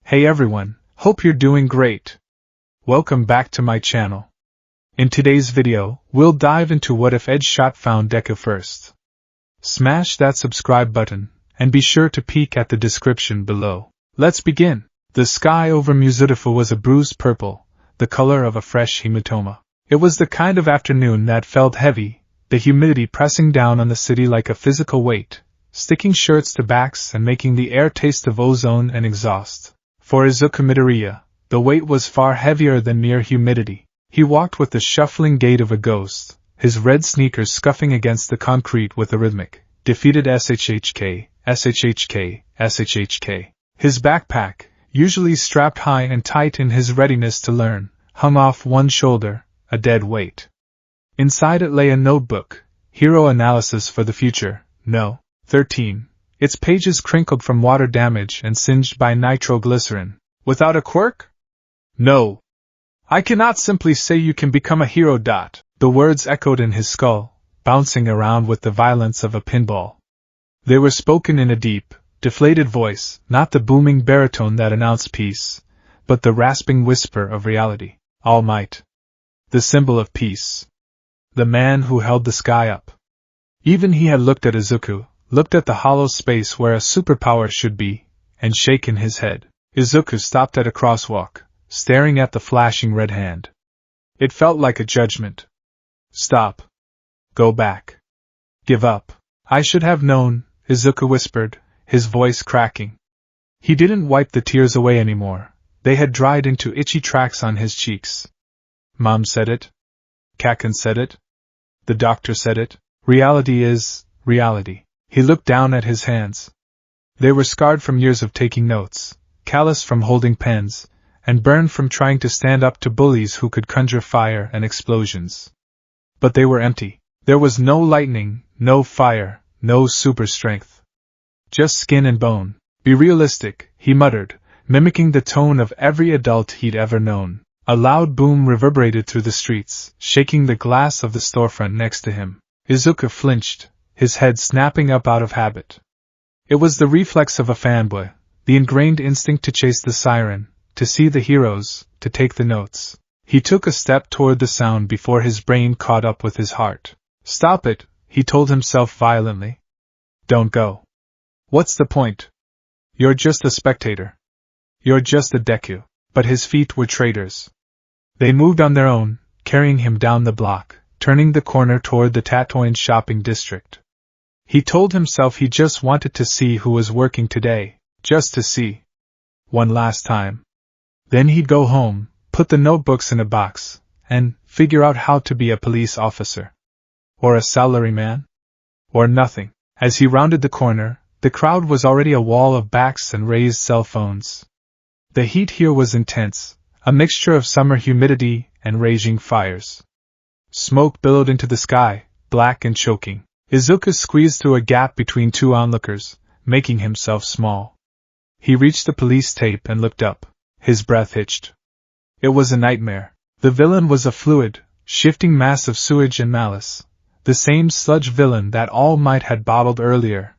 Hey everyone, hope you're doing great. Welcome back to my channel. In today's video, we'll dive into what if Edgeshot found Deku first. Smash that subscribe button, and be sure to peek at the description below. Let's begin. The sky over Muzidifu was a bruised purple, the color of a fresh hematoma. It was the kind of afternoon that felt heavy, the humidity pressing down on the city like a physical weight, sticking shirts to backs and making the air taste of ozone and exhaust. For Izuku Midoriya, the weight was far heavier than mere humidity. He walked with the shuffling gait of a ghost, his red sneakers scuffing against the concrete with a rhythmic, defeated SHHK, SHHK, SHHK. His backpack, usually strapped high and tight in his readiness to learn, hung off one shoulder, a dead weight. Inside it lay a notebook, Hero Analysis for the Future, No. 13. Its pages crinkled from water damage and singed by nitroglycerin. Without a quirk? No. I cannot simply say you can become a hero. The words echoed in his skull, bouncing around with the violence of a pinball. They were spoken in a deep, deflated voice, not the booming baritone that announced peace, but the rasping whisper of reality. All Might. The symbol of peace. The man who held the sky up. Even he had looked at Izuku, looked at the hollow space where a superpower should be, and shaken his head. Izuku stopped at a crosswalk, staring at the flashing red hand. It felt like a judgment. Stop. Go back. Give up. I should have known, Izuku whispered, his voice cracking. He didn't wipe the tears away anymore. They had dried into itchy tracks on his cheeks. Mom said it. Kaken said it. The doctor said it. Reality is reality. He looked down at his hands. They were scarred from years of taking notes, calloused from holding pens, and burned from trying to stand up to bullies who could conjure fire and explosions. But they were empty. There was no lightning, no fire, no super strength. Just skin and bone. Be realistic, he muttered, mimicking the tone of every adult he'd ever known. A loud boom reverberated through the streets, shaking the glass of the storefront next to him. Izuku flinched, his head snapping up out of habit. It was the reflex of a fanboy, the ingrained instinct to chase the siren, to see the heroes, to take the notes. He took a step toward the sound before his brain caught up with his heart. Stop it, he told himself violently. Don't go. What's the point? You're just a spectator. You're just a Deku. But his feet were traitors. They moved on their own, carrying him down the block, turning the corner toward the Tatooine shopping district. He told himself he just wanted to see who was working today, just to see. One last time. Then he'd go home, put the notebooks in a box, and figure out how to be a police officer. Or a salaryman? Or nothing. As he rounded the corner, the crowd was already a wall of backs and raised cell phones. The heat here was intense, a mixture of summer humidity and raging fires. Smoke billowed into the sky, black and choking. Izuku squeezed through a gap between two onlookers, making himself small. He reached the police tape and looked up. His breath hitched. It was a nightmare. The villain was a fluid, shifting mass of sewage and malice. The same sludge villain that All Might had bottled earlier.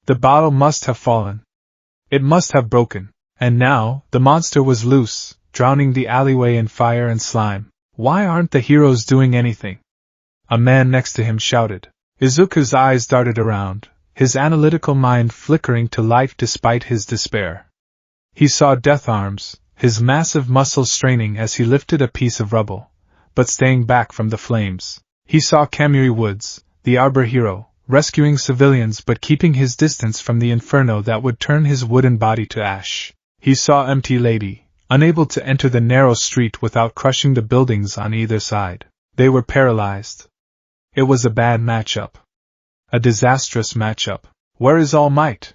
The bottle must have fallen. It must have broken. And now, the monster was loose, drowning the alleyway in fire and slime. Why aren't the heroes doing anything? A man next to him shouted. Izuku's eyes darted around, his analytical mind flickering to life despite his despair. He saw Death Arms, his massive muscles straining as he lifted a piece of rubble, but staying back from the flames. He saw Kamui Woods, the Arbor hero, rescuing civilians but keeping his distance from the inferno that would turn his wooden body to ash. He saw Empty Lady, unable to enter the narrow street without crushing the buildings on either side. They were paralyzed. It was a bad matchup. A disastrous matchup. Where is All Might?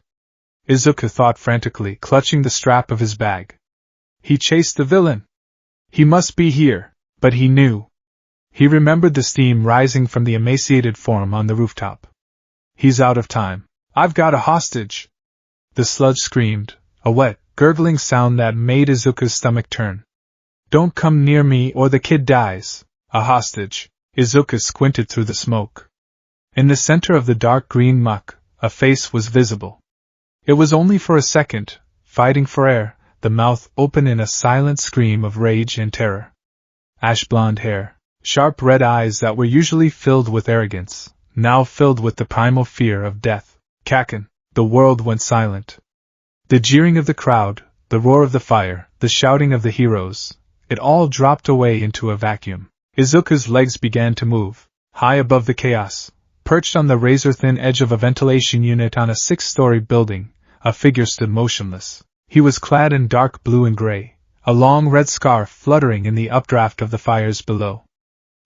Izuku thought frantically, clutching the strap of his bag. He chased the villain. He must be here, but he knew. He remembered the steam rising from the emaciated form on the rooftop. He's out of time. I've got a hostage. The sludge screamed, a wet, gurgling sound that made Izuku's stomach turn. Don't come near me or the kid dies. A hostage. Izuku squinted through the smoke. In the center of the dark green muck, a face was visible. It was only for a second, fighting for air, the mouth open in a silent scream of rage and terror. Ash-blonde hair, sharp red eyes that were usually filled with arrogance, now filled with the primal fear of death. Kaken. The world went silent. The jeering of the crowd, the roar of the fire, the shouting of the heroes, it all dropped away into a vacuum. Izuku's legs began to move. High above the chaos, perched on the razor-thin edge of a ventilation unit on a 6-story building, a figure stood motionless. He was clad in dark blue and gray, a long red scarf fluttering in the updraft of the fires below.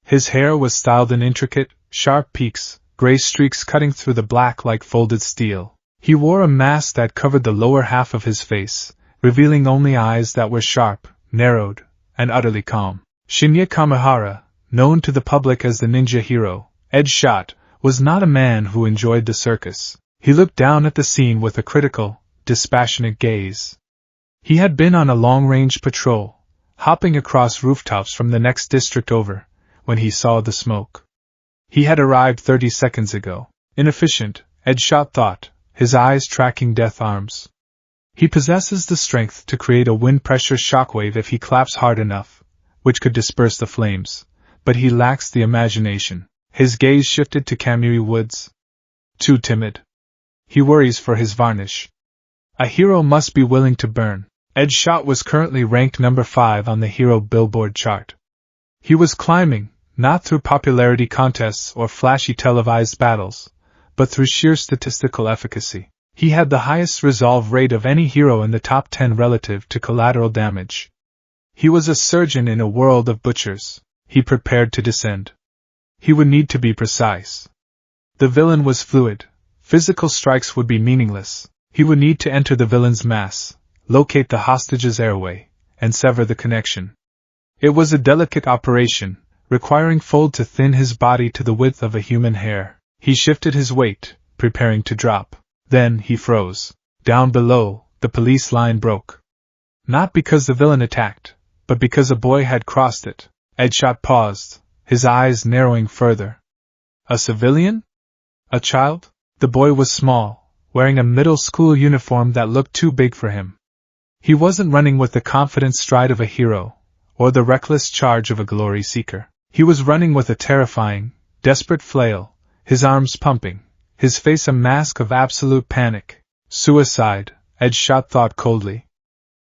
His hair was styled in intricate, sharp peaks, gray streaks cutting through the black like folded steel. He wore a mask that covered the lower half of his face, revealing only eyes that were sharp, narrowed, and utterly calm. Shinya Kamihara, known to the public as the ninja hero, Edgeshot, was not a man who enjoyed the circus. He looked down at the scene with a critical, dispassionate gaze. He had been on a long-range patrol, hopping across rooftops from the next district over, when he saw the smoke. He had arrived 30 seconds ago. Inefficient, Edgeshot thought, his eyes tracking death arms. He possesses the strength to create a wind-pressure shockwave if he claps hard enough, which could disperse the flames, but he lacks the imagination. His gaze shifted to Kamui Woods. Too timid. He worries for his varnish. A hero must be willing to burn. Edgeshot was currently ranked number 5 on the hero billboard chart. He was climbing, not through popularity contests or flashy televised battles, but through sheer statistical efficacy. He had the highest resolve rate of any hero in the top 10 relative to collateral damage. He was a surgeon in a world of butchers. He prepared to descend. He would need to be precise. The villain was fluid. Physical strikes would be meaningless. He would need to enter the villain's mass, locate the hostage's airway, and sever the connection. It was a delicate operation, requiring fold to thin his body to the width of a human hair. He shifted his weight, preparing to drop. Then he froze. Down below, the police line broke. Not because the villain attacked, but because a boy had crossed it. Edgeshot paused, his eyes narrowing further. A civilian? A child? The boy was small, wearing a middle school uniform that looked too big for him. He wasn't running with the confident stride of a hero, or the reckless charge of a glory seeker. He was running with a terrifying, desperate flail, his arms pumping, his face a mask of absolute panic. Suicide, Edgeshot thought coldly.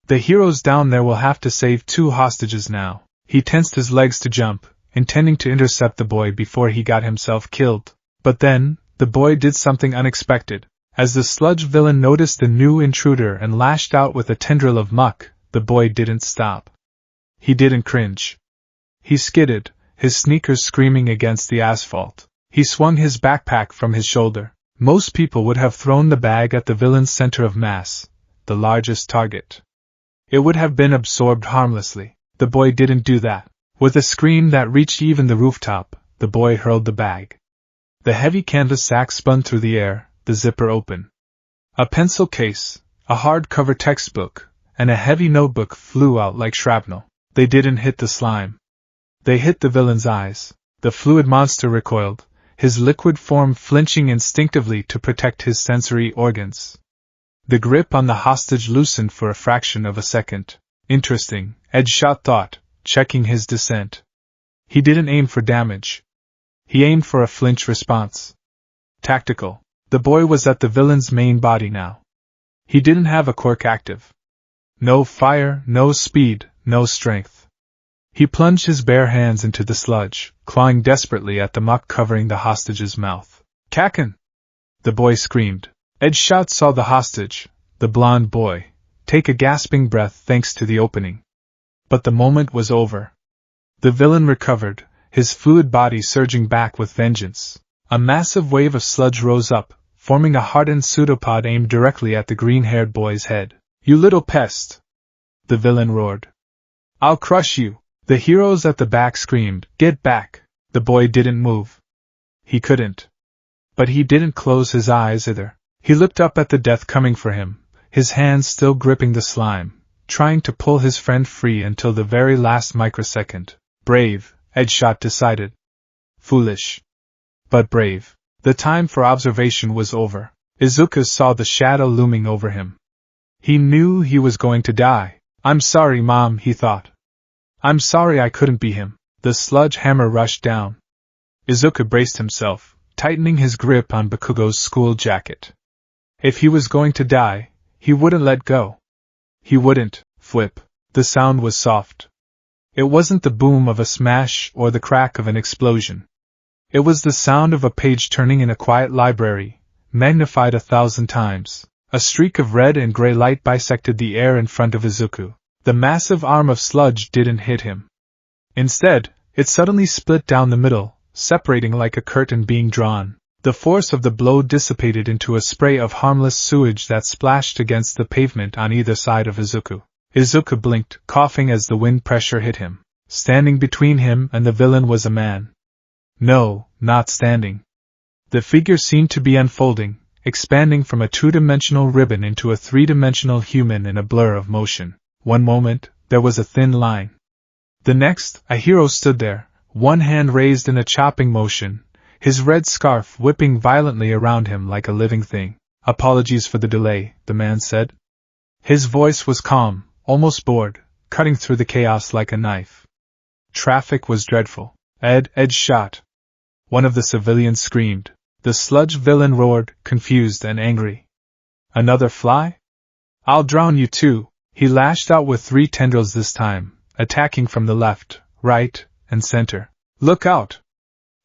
The heroes down there will have to save 2 hostages now. He tensed his legs to jump, intending to intercept the boy before he got himself killed. But then, the boy did something unexpected. As the sludge villain noticed the new intruder and lashed out with a tendril of muck, the boy didn't stop. He didn't cringe. He skidded, his sneakers screaming against the asphalt. He swung his backpack from his shoulder. Most people would have thrown the bag at the villain's center of mass, the largest target. It would have been absorbed harmlessly. The boy didn't do that. With a scream that reached even the rooftop, the boy hurled the bag. The heavy canvas sack spun through the air, the zipper open. A pencil case, a hardcover textbook, and a heavy notebook flew out like shrapnel. They didn't hit the slime. They hit the villain's eyes. The fluid monster recoiled, his liquid form flinching instinctively to protect his sensory organs. The grip on the hostage loosened for a fraction of a second. Interesting, Edgeshot thought, checking his descent. He didn't aim for damage. He aimed for a flinch response. Tactical. The boy was at the villain's main body now. He didn't have a quirk active. No fire, no speed, no strength. He plunged his bare hands into the sludge, clawing desperately at the muck covering the hostage's mouth. Kaken! The boy screamed. Edgeshot saw the hostage, the blond boy, take a gasping breath thanks to the opening. But the moment was over. The villain recovered, his fluid body surging back with vengeance. A massive wave of sludge rose up, forming a hardened pseudopod aimed directly at the green-haired boy's head. You little pest! The villain roared. I'll crush you! The heroes at the back screamed, Get back! The boy didn't move. He couldn't. But he didn't close his eyes either. He looked up at the death coming for him, his hands still gripping the slime, trying to pull his friend free until the very last microsecond. Brave, Edgeshot decided. Foolish. But brave. The time for observation was over. Izuku saw the shadow looming over him. He knew he was going to die. I'm sorry, Mom, he thought. I'm sorry I couldn't be him. The sludge hammer rushed down. Izuku braced himself, tightening his grip on Bakugo's school jacket. If he was going to die, he wouldn't let go. He wouldn't, flip. The sound was soft. It wasn't the boom of a smash or the crack of an explosion. It was the sound of a page turning in a quiet library, magnified 1,000 times. A streak of red and gray light bisected the air in front of Izuku. The massive arm of sludge didn't hit him. Instead, it suddenly split down the middle, separating like a curtain being drawn. The force of the blow dissipated into a spray of harmless sewage that splashed against the pavement on either side of Izuku. Izuku blinked, coughing as the wind pressure hit him. Standing between him and the villain was a man. No, not standing. The figure seemed to be unfolding, expanding from a two-dimensional ribbon into a three-dimensional human in a blur of motion. One moment, there was a thin line. The next, a hero stood there, one hand raised in a chopping motion, his red scarf whipping violently around him like a living thing. Apologies for the delay, the man said. His voice was calm, almost bored, cutting through the chaos like a knife. Traffic was dreadful. Edgeshot. One of the civilians screamed. The sludge villain roared, confused and angry. Another fly? I'll drown you too. He lashed out with 3 tendrils this time, attacking from the left, right, and center. Look out!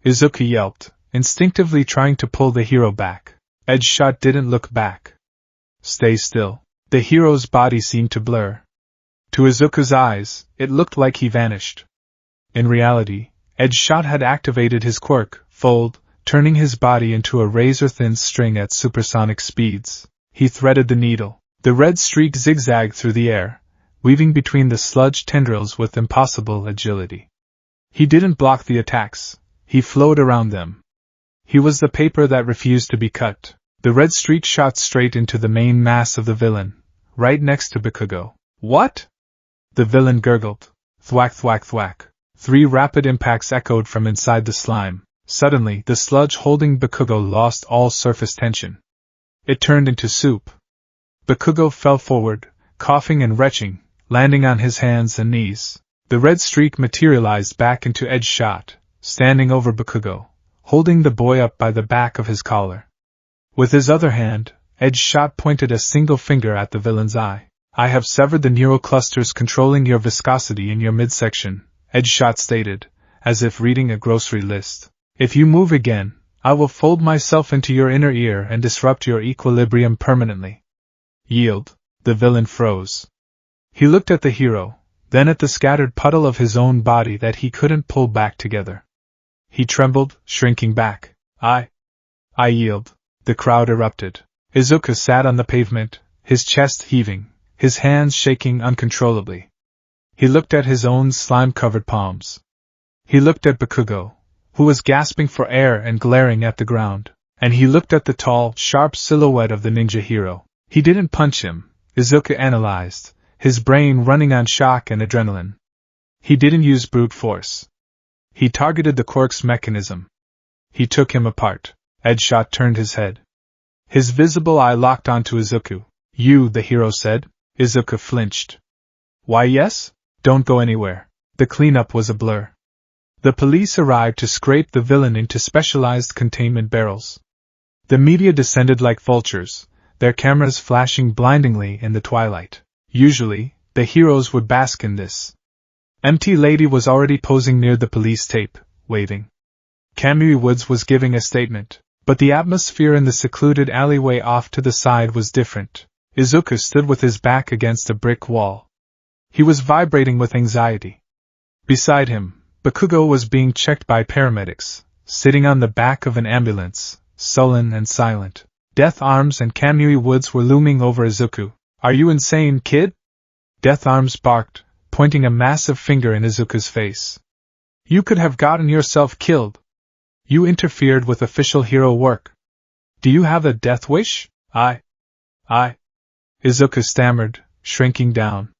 Izuku yelped, instinctively trying to pull the hero back. Edgeshot didn't look back. Stay still. The hero's body seemed to blur. To Izuku's eyes, it looked like he vanished. In reality, Edgeshot had activated his quirk, Fold, turning his body into a razor-thin string at supersonic speeds. He threaded the needle. The red streak zigzagged through the air, weaving between the sludge tendrils with impossible agility. He didn't block the attacks, he flowed around them. He was the paper that refused to be cut. The red streak shot straight into the main mass of the villain, right next to Bakugo. What? The villain gurgled. Thwack thwack thwack. 3 rapid impacts echoed from inside the slime. Suddenly, the sludge holding Bakugo lost all surface tension. It turned into soup. Bakugo fell forward, coughing and retching, landing on his hands and knees. The red streak materialized back into Edgeshot, standing over Bakugo, holding the boy up by the back of his collar. With his other hand, Edgeshot pointed a single finger at the villain's eye. I have severed the neural clusters controlling your viscosity in your midsection, Edgeshot stated, as if reading a grocery list. If you move again, I will fold myself into your inner ear and disrupt your equilibrium permanently. Yield. The villain froze. He looked at the hero, then at the scattered puddle of his own body that he couldn't pull back together. He trembled, shrinking back. I yield. The crowd erupted. Izuku sat on the pavement, his chest heaving, his hands shaking uncontrollably. He looked at his own slime-covered palms. He looked at Bakugo, who was gasping for air and glaring at the ground, and he looked at the tall, sharp silhouette of the ninja hero. He didn't punch him, Izuku analyzed, his brain running on shock and adrenaline. He didn't use brute force. He targeted the quirk's mechanism. He took him apart. Edgeshot turned his head. His visible eye locked onto Izuku. You, the hero said. Izuku flinched. Why yes? Don't go anywhere. The cleanup was a blur. The police arrived to scrape the villain into specialized containment barrels. The media descended like vultures, their cameras flashing blindingly in the twilight. Usually, the heroes would bask in this. Empty Lady was already posing near the police tape, waving. Kamui Woods was giving a statement, but the atmosphere in the secluded alleyway off to the side was different. Izuku stood with his back against a brick wall. He was vibrating with anxiety. Beside him, Bakugo was being checked by paramedics, sitting on the back of an ambulance, sullen and silent. Death Arms and Kamui Woods were looming over Izuku. Are you insane, kid? Death Arms barked, pointing a massive finger in Izuku's face. You could have gotten yourself killed. You interfered with official hero work. Do you have a death wish? Izuku stammered, shrinking down.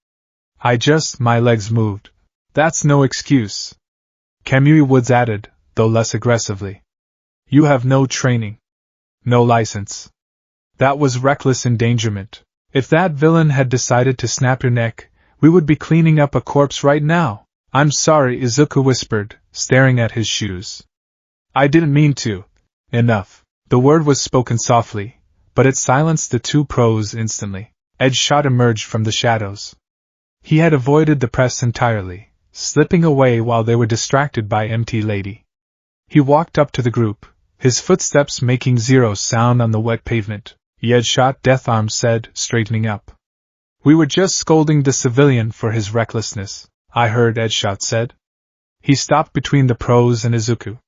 My legs moved. That's no excuse. Kamui Woods added, though less aggressively. You have no training. No license. That was reckless endangerment. If that villain had decided to snap your neck, We would be cleaning up a corpse right now. I'm sorry, Izuku whispered, staring at his shoes. I didn't mean to. Enough. The word was spoken softly, but it silenced the two pros instantly. Edgeshot emerged from the shadows. He had avoided the press entirely, slipping away while they were distracted by MT Lady. He walked up to the group, his footsteps making zero sound on the wet pavement. Edgeshot, Death Arm said, straightening up. We were just scolding the civilian for his recklessness, I heard Edgeshot said. He stopped between the pros and Izuku.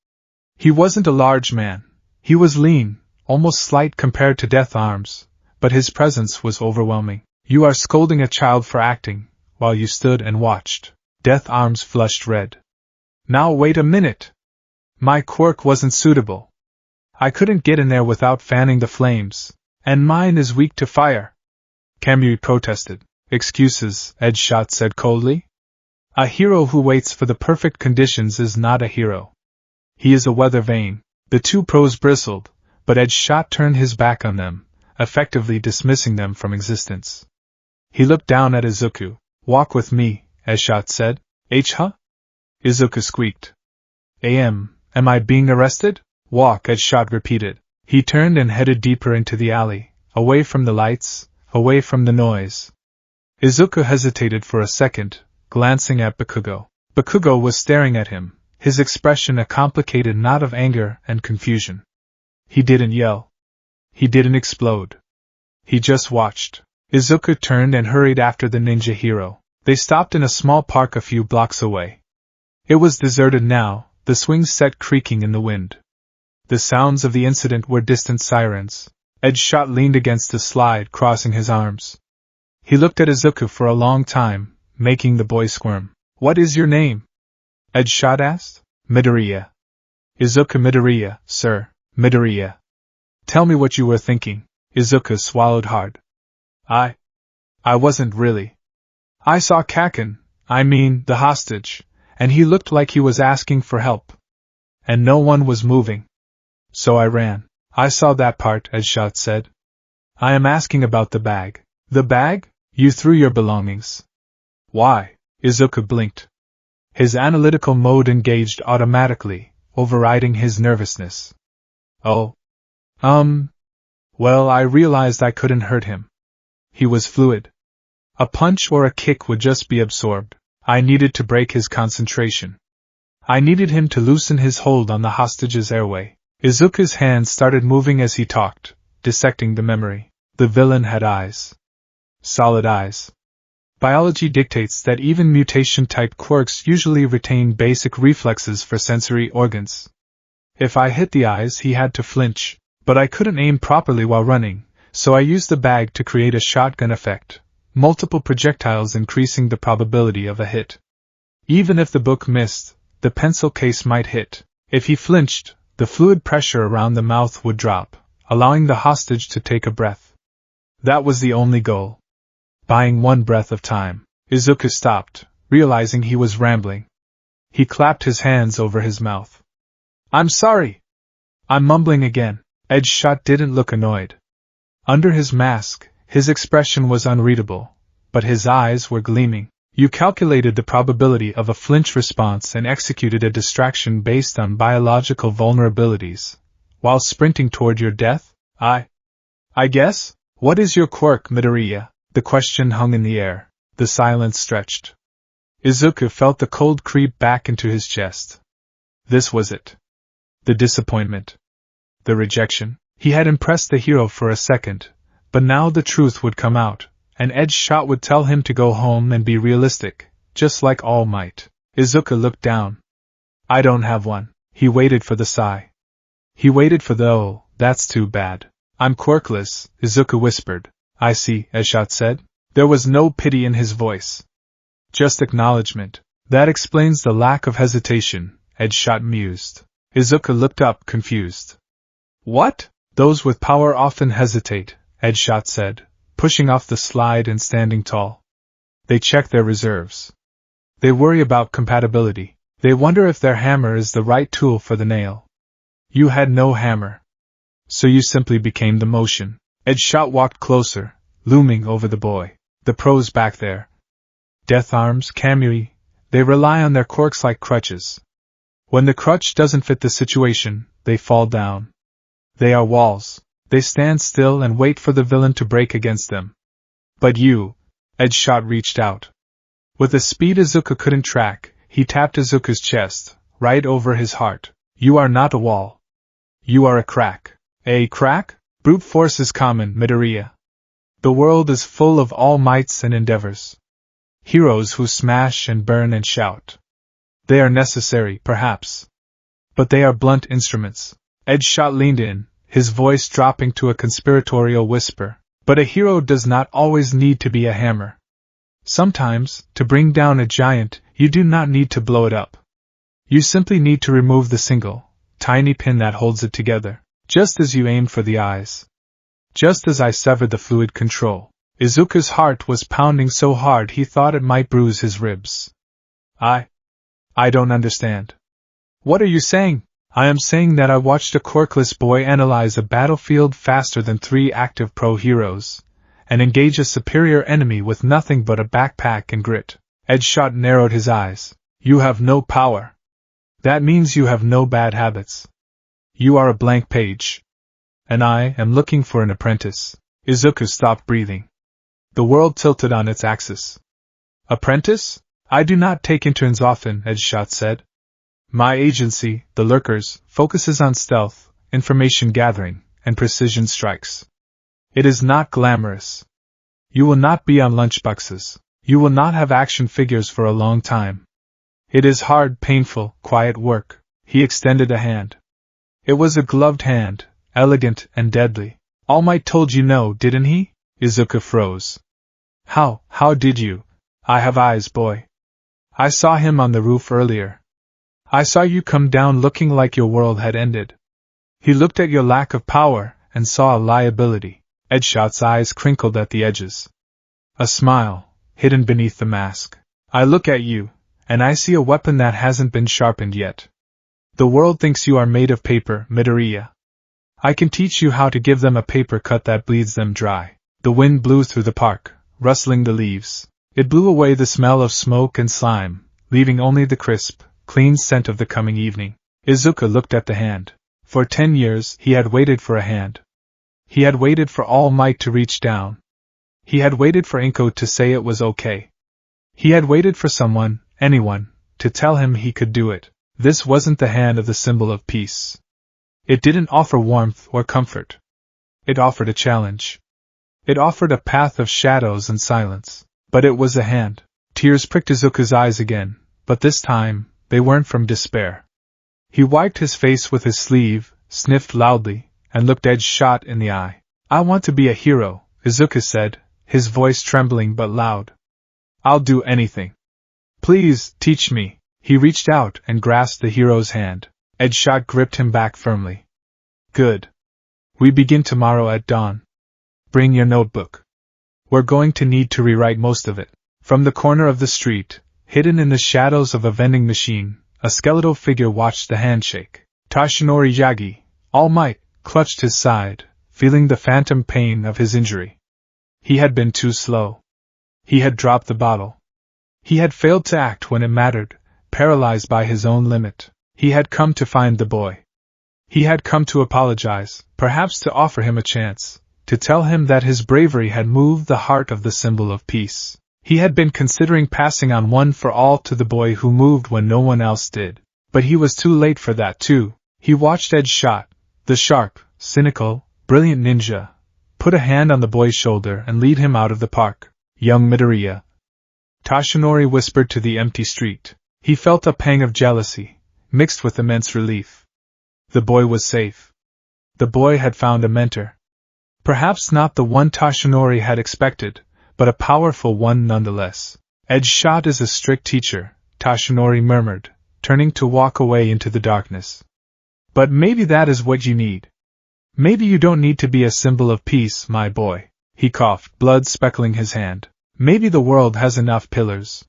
He wasn't a large man. He was lean, almost slight compared to Death Arms, but his presence was overwhelming. You are scolding a child for acting, while you stood and watched. Death Arms flushed red. Now wait a minute. My quirk wasn't suitable. I couldn't get in there without fanning the flames, and mine is weak to fire. Kamui protested. Excuses, Edgeshot said coldly. A hero who waits for the perfect conditions is not a hero. He is a weather vane. The two pros bristled, but Edgeshot turned his back on them, effectively dismissing them from existence. He looked down at Izuku. Walk with me, Edgeshot said. Huh? Izuku squeaked. Am I being arrested? Walk, Edgeshot repeated. He turned and headed deeper into the alley, away from the lights, away from the noise. Izuku hesitated for a second, glancing at Bakugo. Bakugo was staring at him, his expression a complicated knot of anger and confusion. He didn't yell. He didn't explode. He just watched. Izuku turned and hurried after the ninja hero. They stopped in a small park a few blocks away. It was deserted now, the swings set creaking in the wind. The sounds of the incident were distant sirens. Edgeshot leaned against the slide, crossing his arms. He looked at Izuku for a long time, making the boy squirm. What is your name? Edgeshot asked. Midoriya. Izuku. Midoriya, sir, Midoriya. Tell me what you were thinking. Izuku swallowed hard. I wasn't really. I saw Kaken, the hostage, and he looked like he was asking for help. And no one was moving. So I ran. I saw that part, Edgeshot said. I am asking about the bag. The bag? You threw your belongings. Why? Izuku blinked. His analytical mode engaged automatically, overriding his nervousness. Oh. Well, I realized I couldn't hurt him. He was fluid. A punch or a kick would just be absorbed. I needed to break his concentration. I needed him to loosen his hold on the hostage's airway. Izuku's hands started moving as he talked, dissecting the memory. The villain had eyes. Solid eyes. Biology dictates that even mutation-type quirks usually retain basic reflexes for sensory organs. If I hit the eyes, he had to flinch, but I couldn't aim properly while running, so I used the bag to create a shotgun effect, multiple projectiles increasing the probability of a hit. Even if the book missed, the pencil case might hit. If he flinched, the fluid pressure around the mouth would drop, allowing the hostage to take a breath. That was the only goal. Buying one breath of time. Izuku stopped, realizing he was rambling. He clapped his hands over his mouth. I'm sorry. I'm mumbling again. Edgeshot didn't look annoyed. Under his mask, his expression was unreadable, but his eyes were gleaming. You calculated the probability of a flinch response and executed a distraction based on biological vulnerabilities, while sprinting toward your death? I guess? What is your quirk, Midoriya? The question hung in the air. The silence stretched. Izuku felt the cold creep back into his chest. This was it. The disappointment. The rejection. He had impressed the hero for a second, but now the truth would come out, and Edgeshot would tell him to go home and be realistic, just like All Might. Izuku looked down. I don't have one. He waited for the sigh. He waited for the oh, that's too bad. I'm quirkless, Izuku whispered. I see, Edgeshot said. There was no pity in his voice. Just acknowledgement. That explains the lack of hesitation, Edgeshot mused. Izuku looked up, confused. What? Those with power often hesitate, Edgeshot said, pushing off the slide and standing tall. They check their reserves. They worry about compatibility. They wonder if their hammer is the right tool for the nail. You had no hammer. So you simply became the motion. Edgeshot walked closer, looming over the boy. The pros back there. Death arms, kamui, they rely on their quirks like crutches. When the crutch doesn't fit the situation, they fall down. They are walls. They stand still and wait for the villain to break against them. But you, Edgeshot reached out. With a speed Izuku couldn't track, he tapped Izuku's chest, right over his heart. You are not a wall. You are a crack. A crack? Brute force is common, Midoriya. The world is full of all mights and endeavors. Heroes who smash and burn and shout. They are necessary, perhaps. But they are blunt instruments. Edgeshot leaned in, his voice dropping to a conspiratorial whisper. But a hero does not always need to be a hammer. Sometimes, to bring down a giant, you do not need to blow it up. You simply need to remove the single, tiny pin that holds it together, just as you aimed for the eyes. Just as I severed the fluid control. Izuku's heart was pounding so hard he thought it might bruise his ribs. I don't understand. What are you saying? I am saying that I watched a quirkless boy analyze a battlefield faster than 3 active pro heroes, and engage a superior enemy with nothing but a backpack and grit. Edgeshot narrowed his eyes. You have no power. That means you have no bad habits. You are a blank page. And I am looking for an apprentice. Izuku stopped breathing. The world tilted on its axis. Apprentice? I do not take interns often, Edgeshot said. My agency, the Lurkers, focuses on stealth, information gathering, and precision strikes. It is not glamorous. You will not be on lunchboxes. You will not have action figures for a long time. It is hard, painful, quiet work. He extended a hand. It was a gloved hand, elegant and deadly. All Might told you no, didn't he? Izuku froze. How did you? I have eyes, boy. I saw him on the roof earlier. I saw you come down looking like your world had ended. He looked at your lack of power and saw a liability. Edgeshot's eyes crinkled at the edges. A smile, hidden beneath the mask. I look at you, and I see a weapon that hasn't been sharpened yet. The world thinks you are made of paper, Midoriya. I can teach you how to give them a paper cut that bleeds them dry. The wind blew through the park, rustling the leaves. It blew away the smell of smoke and slime, leaving only the crisp, clean scent of the coming evening. Izuku looked at the hand. For 10 years, he had waited for a hand. He had waited for All Might to reach down. He had waited for Inko to say it was okay. He had waited for someone, anyone, to tell him he could do it. This wasn't the hand of the symbol of peace. It didn't offer warmth or comfort. It offered a challenge. It offered a path of shadows and silence. But it was a hand. Tears pricked Izuku's eyes again, but this time, they weren't from despair. He wiped his face with his sleeve, sniffed loudly, and looked Edgeshot in the eye. I want to be a hero, Izuku said, his voice trembling but loud. I'll do anything. Please, teach me. He reached out and grasped the hero's hand. Edgeshot gripped him back firmly. Good. We begin tomorrow at dawn. Bring your notebook. We're going to need to rewrite most of it. From the corner of the street, hidden in the shadows of a vending machine, a skeletal figure watched the handshake. Toshinori Yagi, All Might, clutched his side, feeling the phantom pain of his injury. He had been too slow. He had dropped the bottle. He had failed to act when it mattered, paralyzed by his own limit. He had come to find the boy. He had come to apologize, perhaps to offer him a chance, to tell him that his bravery had moved the heart of the symbol of peace. He had been considering passing on One for All to the boy who moved when no one else did. But he was too late for that too. He watched Edgeshot, the sharp, cynical, brilliant ninja, put a hand on the boy's shoulder and lead him out of the park. Young Midoriya. Toshinori whispered to the empty street. He felt a pang of jealousy, mixed with immense relief. The boy was safe. The boy had found a mentor. Perhaps not the one Toshinori had expected, but a powerful one nonetheless. Edgeshot is a strict teacher, Toshinori murmured, turning to walk away into the darkness. But maybe that is what you need. Maybe you don't need to be a symbol of peace, my boy. He coughed, blood speckling his hand. Maybe the world has enough pillars.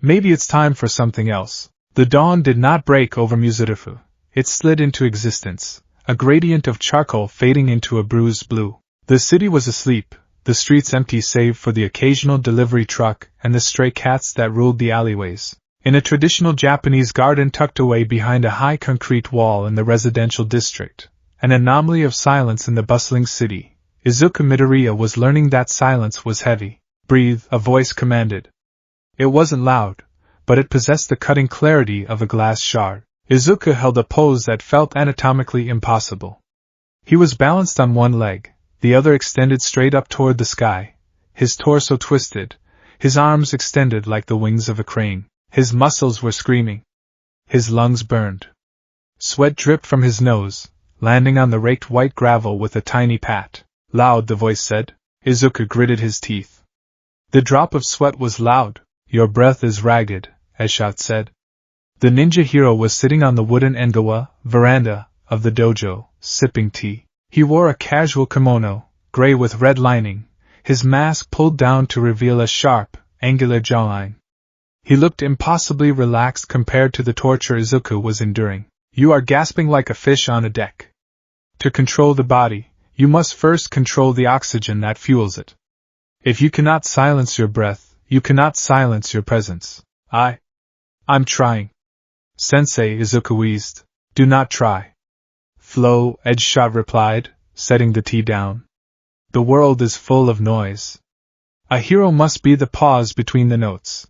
Maybe it's time for something else. The dawn did not break over Muzurifu. It slid into existence, a gradient of charcoal fading into a bruised blue. The city was asleep, the streets empty save for the occasional delivery truck and the stray cats that ruled the alleyways. In a traditional Japanese garden tucked away behind a high concrete wall in the residential district, an anomaly of silence in the bustling city, Izuku Midoriya was learning that silence was heavy. Breathe, a voice commanded. It wasn't loud, but it possessed the cutting clarity of a glass shard. Izuku held a pose that felt anatomically impossible. He was balanced on one leg, the other extended straight up toward the sky, his torso twisted, his arms extended like the wings of a crane. His muscles were screaming. His lungs burned. Sweat dripped from his nose, landing on the raked white gravel with a tiny pat. Loud, the voice said. Izuku gritted his teeth. The drop of sweat was loud. Your breath is ragged, Edgeshot said. The ninja hero was sitting on the wooden engawa veranda of the dojo, sipping tea. He wore a casual kimono, gray with red lining, his mask pulled down to reveal a sharp, angular jawline. He looked impossibly relaxed compared to the torture Izuku was enduring. You are gasping like a fish on a deck. To control the body, you must first control the oxygen that fuels it. If you cannot silence your breath, you cannot silence your presence. I'm trying. Sensei, Izuku wheezed. Do not try. Flow, Edgeshot replied, setting the tea down. The world is full of noise. A hero must be the pause between the notes.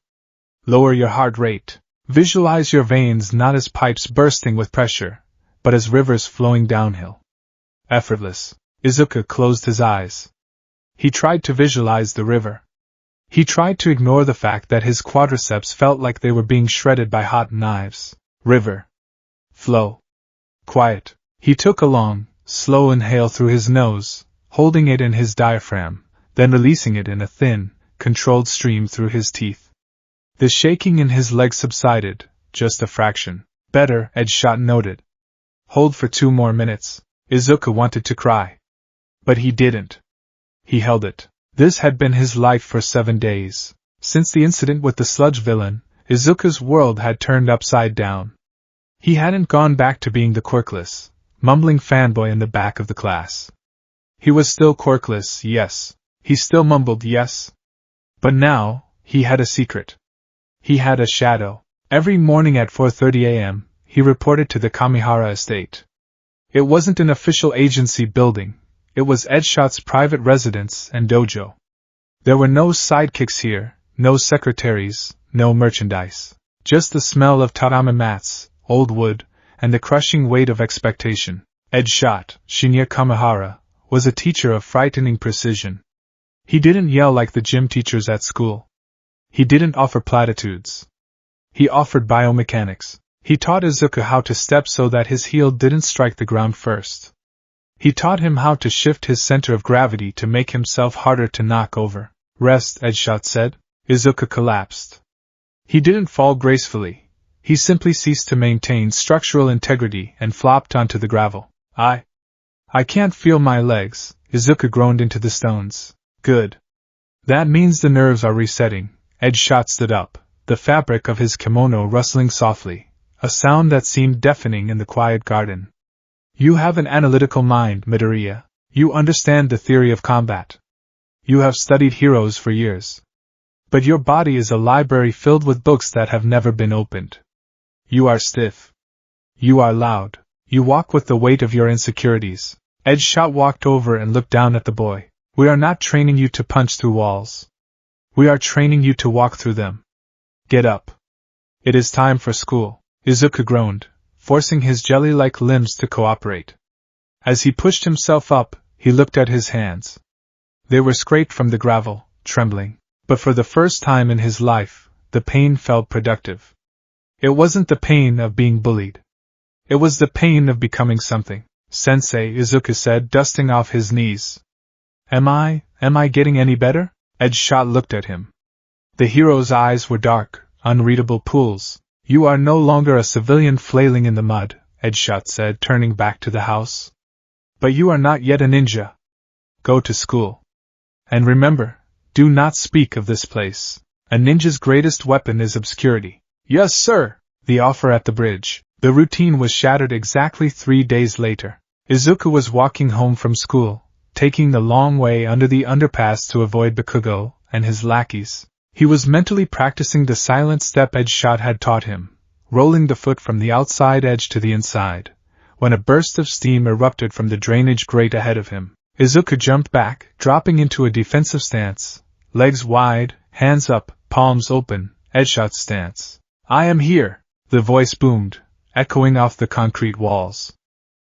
Lower your heart rate. Visualize your veins not as pipes bursting with pressure, but as rivers flowing downhill. Effortless. Izuku closed his eyes. He tried to visualize the river. He tried to ignore the fact that his quadriceps felt like they were being shredded by hot knives. River. Flow. Quiet. He took a long, slow inhale through his nose, holding it in his diaphragm, then releasing it in a thin, controlled stream through his teeth. The shaking in his legs subsided, just a fraction. Better, Edgeshot noted. Hold for 2 more minutes. Izuku wanted to cry. But he didn't. He held it. This had been his life for 7 days. Since the incident with the sludge villain, Izuku's world had turned upside down. He hadn't gone back to being the quirkless, mumbling fanboy in the back of the class. He was still quirkless, yes. He still mumbled, yes. But now, he had a secret. He had a shadow. Every morning at 4:30 a.m., he reported to the Kamihara estate. It wasn't an official agency building, it was Edgeshot's private residence and dojo. There were no sidekicks here, no secretaries, no merchandise. Just the smell of tatami mats, old wood, and the crushing weight of expectation. Edgeshot, Shinya Kamihara, was a teacher of frightening precision. He didn't yell like the gym teachers at school. He didn't offer platitudes. He offered biomechanics. He taught Izuku how to step so that his heel didn't strike the ground first. He taught him how to shift his center of gravity to make himself harder to knock over. Rest, Edgeshot said. Izuku collapsed. He didn't fall gracefully. He simply ceased to maintain structural integrity and flopped onto the gravel. I can't feel my legs, Izuku groaned into the stones. Good. That means the nerves are resetting. Edgeshot stood up, the fabric of his kimono rustling softly, a sound that seemed deafening in the quiet garden. You have an analytical mind, Midoriya. You understand the theory of combat. You have studied heroes for years. But your body is a library filled with books that have never been opened. You are stiff. You are loud. You walk with the weight of your insecurities. Edgeshot walked over and looked down at the boy. We are not training you to punch through walls. We are training you to walk through them. Get up. It is time for school. Izuku groaned, forcing his jelly-like limbs to cooperate. As he pushed himself up, he looked at his hands. They were scraped from the gravel, trembling. But for the first time in his life, the pain felt productive. It wasn't the pain of being bullied. It was the pain of becoming something. Sensei, Izuku said, dusting off his knees. Am I getting any better? Edgeshot looked at him. The hero's eyes were dark, unreadable pools. You are no longer a civilian flailing in the mud, Edgeshot said, turning back to the house. But you are not yet a ninja. Go to school. And remember, do not speak of this place. A ninja's greatest weapon is obscurity. Yes, sir. The offer at the bridge. The routine was shattered exactly 3 days later. Izuku was walking home from school, taking the long way under the underpass to avoid Bakugo and his lackeys. He was mentally practicing the silent step Edgeshot had taught him, rolling the foot from the outside edge to the inside, when a burst of steam erupted from the drainage grate ahead of him. Izuku jumped back, dropping into a defensive stance, legs wide, hands up, palms open, Edgeshot stance. "I am here," the voice boomed, echoing off the concrete walls.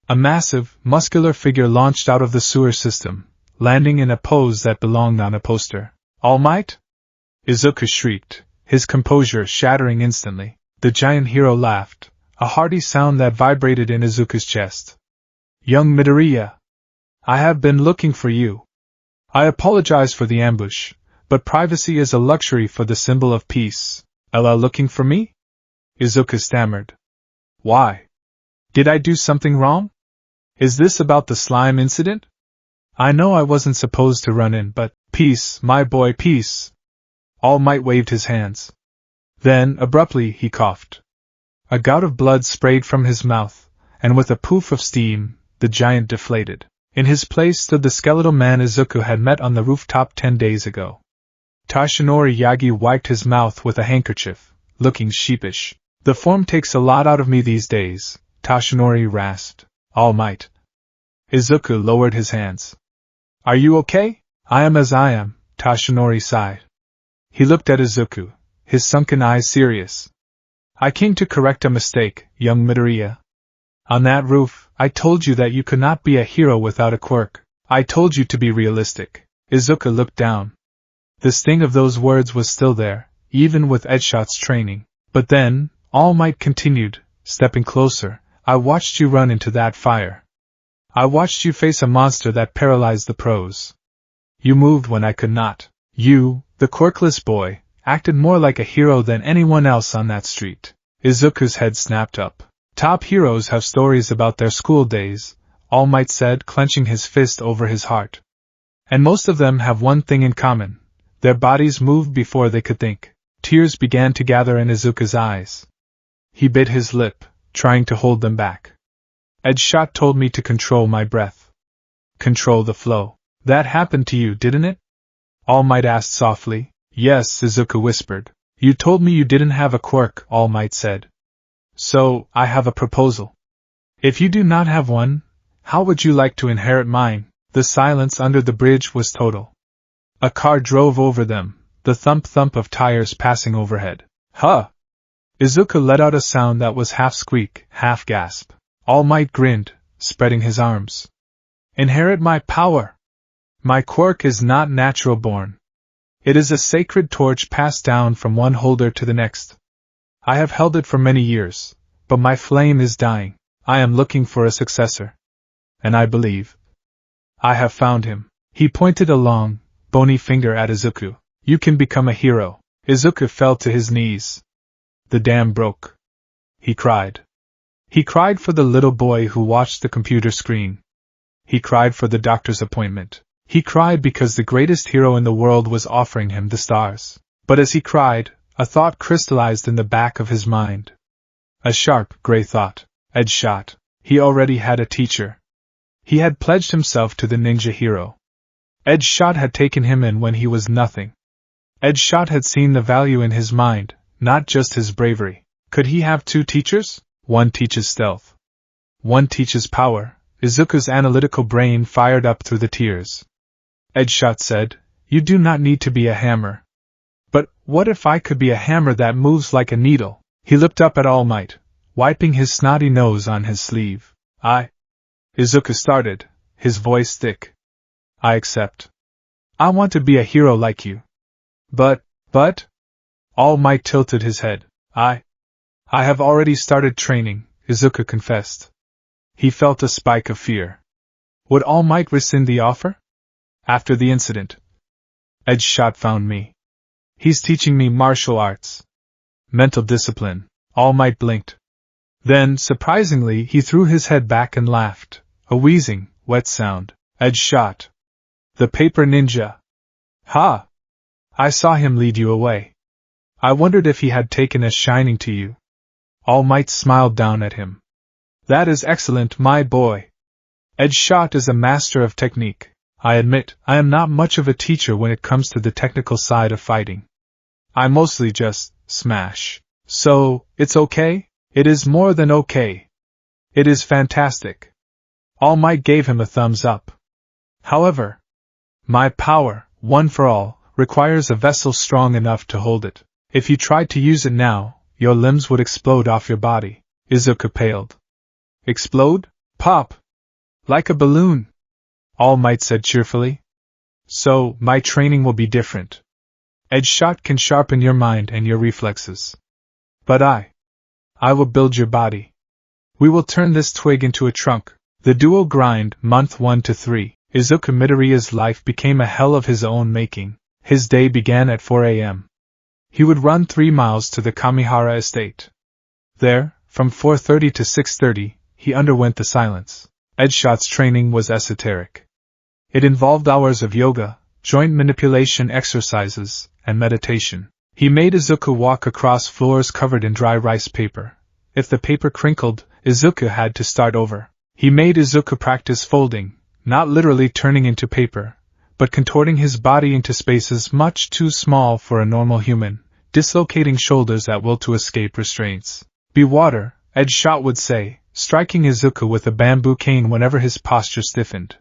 A massive, muscular figure launched out of the sewer system, landing in a pose that belonged on a poster. "All Might?" Izuku shrieked, his composure shattering instantly. The giant hero laughed, a hearty sound that vibrated in Izuku's chest. "Young Midoriya, I have been looking for you. I apologize for the ambush, but privacy is a luxury for the symbol of peace." "Ella looking for me?" Izuku stammered. "Why? Did I do something wrong? Is this about the slime incident? I know I wasn't supposed to run in, but peace, my boy, peace." All Might waved his hands. Then, abruptly, he coughed. A gout of blood sprayed from his mouth, and with a poof of steam, the giant deflated. In his place stood the skeletal man Izuku had met on the rooftop 10 days ago. Toshinori Yagi wiped his mouth with a handkerchief, looking sheepish. "The form takes a lot out of me these days," Toshinori rasped. "All Might." Izuku lowered his hands. "Are you okay?" "I am as I am," Toshinori sighed. He looked at Izuku, his sunken eyes serious. "I came to correct a mistake, young Midoriya. On that roof, I told you that you could not be a hero without a quirk. I told you to be realistic." Izuku looked down. The sting of those words was still there, even with Edgeshot's training. "But then," All Might continued, stepping closer, "I watched you run into that fire. I watched you face a monster that paralyzed the pros. You moved when I could not. You, the quirkless boy, acted more like a hero than anyone else on that street." Izuku's head snapped up. "Top heroes have stories about their school days," All Might said, clenching his fist over his heart. "And most of them have one thing in common. Their bodies moved before they could think." Tears began to gather in Izuku's eyes. He bit his lip, trying to hold them back. "Edgeshot told me to control my breath. Control the flow. That happened to you, didn't it?" All Might asked softly. "Yes," Izuku whispered. "You told me you didn't have a quirk," All Might said. "So, I have a proposal. If you do not have one, how would you like to inherit mine?" The silence under the bridge was total. A car drove over them, the thump-thump of tires passing overhead. "Huh!" Izuku let out a sound that was half squeak, half gasp. All Might grinned, spreading his arms. "Inherit my power! My quirk is not natural born. It is a sacred torch passed down from one holder to the next. I have held it for many years, but my flame is dying. I am looking for a successor. And I believe I have found him." He pointed a long, bony finger at Izuku. "You can become a hero." Izuku fell to his knees. "The dam broke," he cried. He cried for the little boy who watched the computer screen. He cried for the doctor's appointment. He cried because the greatest hero in the world was offering him the stars. But as he cried, a thought crystallized in the back of his mind. A sharp, gray thought. Edgeshot. He already had a teacher. He had pledged himself to the ninja hero. Edgeshot had taken him in when he was nothing. Edgeshot had seen the value in his mind, not just his bravery. Could he have two teachers? One teaches stealth. One teaches power. Izuku's analytical brain fired up through the tears. Edgeshot said, "You do not need to be a hammer." "But what if I could be a hammer that moves like a needle?" He looked up at All Might, wiping his snotty nose on his sleeve. Izuku started, his voice thick. "I accept. I want to be a hero like you." But, All Might tilted his head. I have already started training," Izuku confessed. He felt a spike of fear. Would All Might rescind the offer? After the incident, Edgeshot found me. He's teaching me martial arts. Mental discipline. All Might blinked. Then, surprisingly, he threw his head back and laughed, a wheezing, wet sound. "Edgeshot. The paper ninja. Ha! I saw him lead you away. I wondered if he had taken a shining to you." All Might smiled down at him. "That is excellent, my boy. Edgeshot is a master of technique. I admit, I am not much of a teacher when it comes to the technical side of fighting. I mostly just smash. So, it's okay? It is more than okay. It is fantastic. All Might gave him a thumbs up. However, my power, one for all, requires a vessel strong enough to hold it. If you tried to use it now, your limbs would explode off your body. Izuku paled. Explode? Pop! Like a balloon, All Might said cheerfully. So, my training will be different. Edgeshot can sharpen your mind and your reflexes. But I will build your body. We will turn this twig into a trunk. The duo grind, month 1 to 3. Izuku Midoriya's life became a hell of his own making. His day began at 4 a.m. He would run 3 miles to the Kamihara estate. There, from 4:30 to 6:30, he underwent the silence. Edgeshot's training was esoteric. It involved hours of yoga, joint manipulation exercises, and meditation. He made Izuku walk across floors covered in dry rice paper. If the paper crinkled, Izuku had to start over. He made Izuku practice folding, not literally turning into paper, but contorting his body into spaces much too small for a normal human, dislocating shoulders at will to escape restraints. Be water, Edgeshot would say, striking Izuku with a bamboo cane whenever his posture stiffened.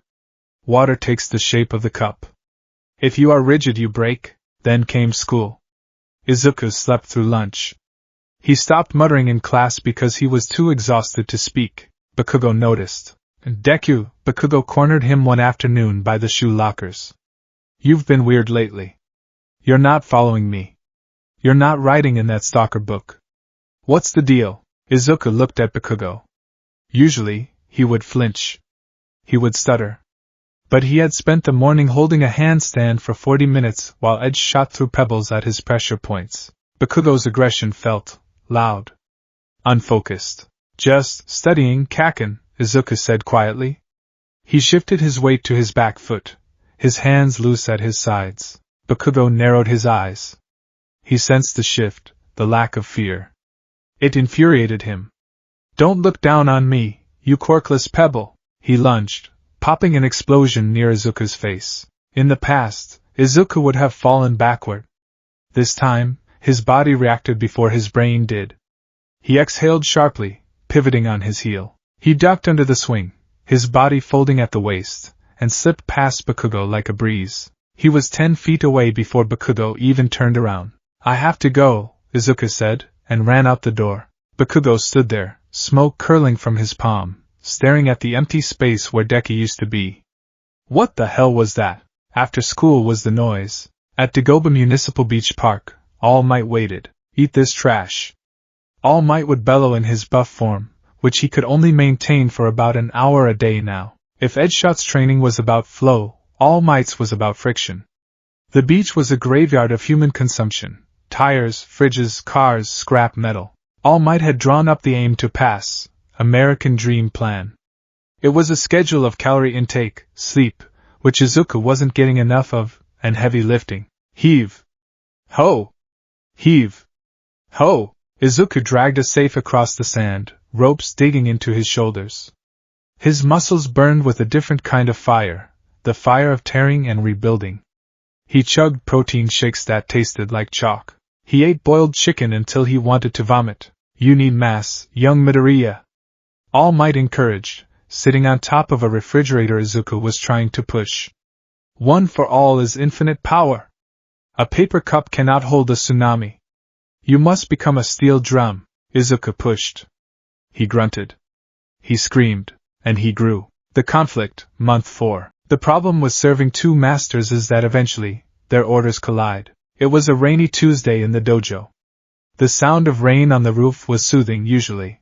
Water takes the shape of the cup. If you are rigid you break. Then came school. Izuku slept through lunch. He stopped muttering in class because he was too exhausted to speak. Bakugo noticed. Deku, Bakugo cornered him one afternoon by the shoe lockers. You've been weird lately. You're not following me. You're not writing in that stalker book. What's the deal? Izuku looked at Bakugo. Usually, he would flinch. He would stutter. But he had spent the morning holding a handstand for 40 minutes while Edgeshot threw pebbles at his pressure points. Bakugo's aggression felt loud. Unfocused. Just studying, Kaken, Izuku said quietly. He shifted his weight to his back foot, his hands loose at his sides. Bakugo narrowed his eyes. He sensed the shift, the lack of fear. It infuriated him. Don't look down on me, you quirkless pebble, he lunged, popping an explosion near Izuku's face. In the past, Izuku would have fallen backward. This time, his body reacted before his brain did. He exhaled sharply, pivoting on his heel. He ducked under the swing, his body folding at the waist, and slipped past Bakugo like a breeze. He was 10 feet away before Bakugo even turned around. I have to go, Izuku said, and ran out the door. Bakugo stood there, smoke curling from his palm, staring at the empty space where Deku used to be. What the hell was that? After school was the noise. At Dagoba Municipal Beach Park, All Might waited. Eat this trash. All Might would bellow in his buff form, which he could only maintain for about an hour a day now. If Edgeshot's training was about flow, All Might's was about friction. The beach was a graveyard of human consumption. Tires, fridges, cars, scrap metal. All Might had drawn up the aim to pass, American Dream Plan. It was a schedule of calorie intake, sleep, which Izuku wasn't getting enough of, and heavy lifting. Heave. Ho! Heave. Ho! Izuku dragged a safe across the sand, ropes digging into his shoulders. His muscles burned with a different kind of fire, the fire of tearing and rebuilding. He chugged protein shakes that tasted like chalk. He ate boiled chicken until he wanted to vomit. You need mass, young Midoriya. All Might encouraged, sitting on top of a refrigerator Izuku was trying to push. One for all is infinite power. A paper cup cannot hold a tsunami. You must become a steel drum. Izuku pushed. He grunted. He screamed, and he grew. The conflict, month 4. The problem with serving two masters is that eventually, their orders collide. It was a rainy Tuesday in the dojo. The sound of rain on the roof was soothing usually.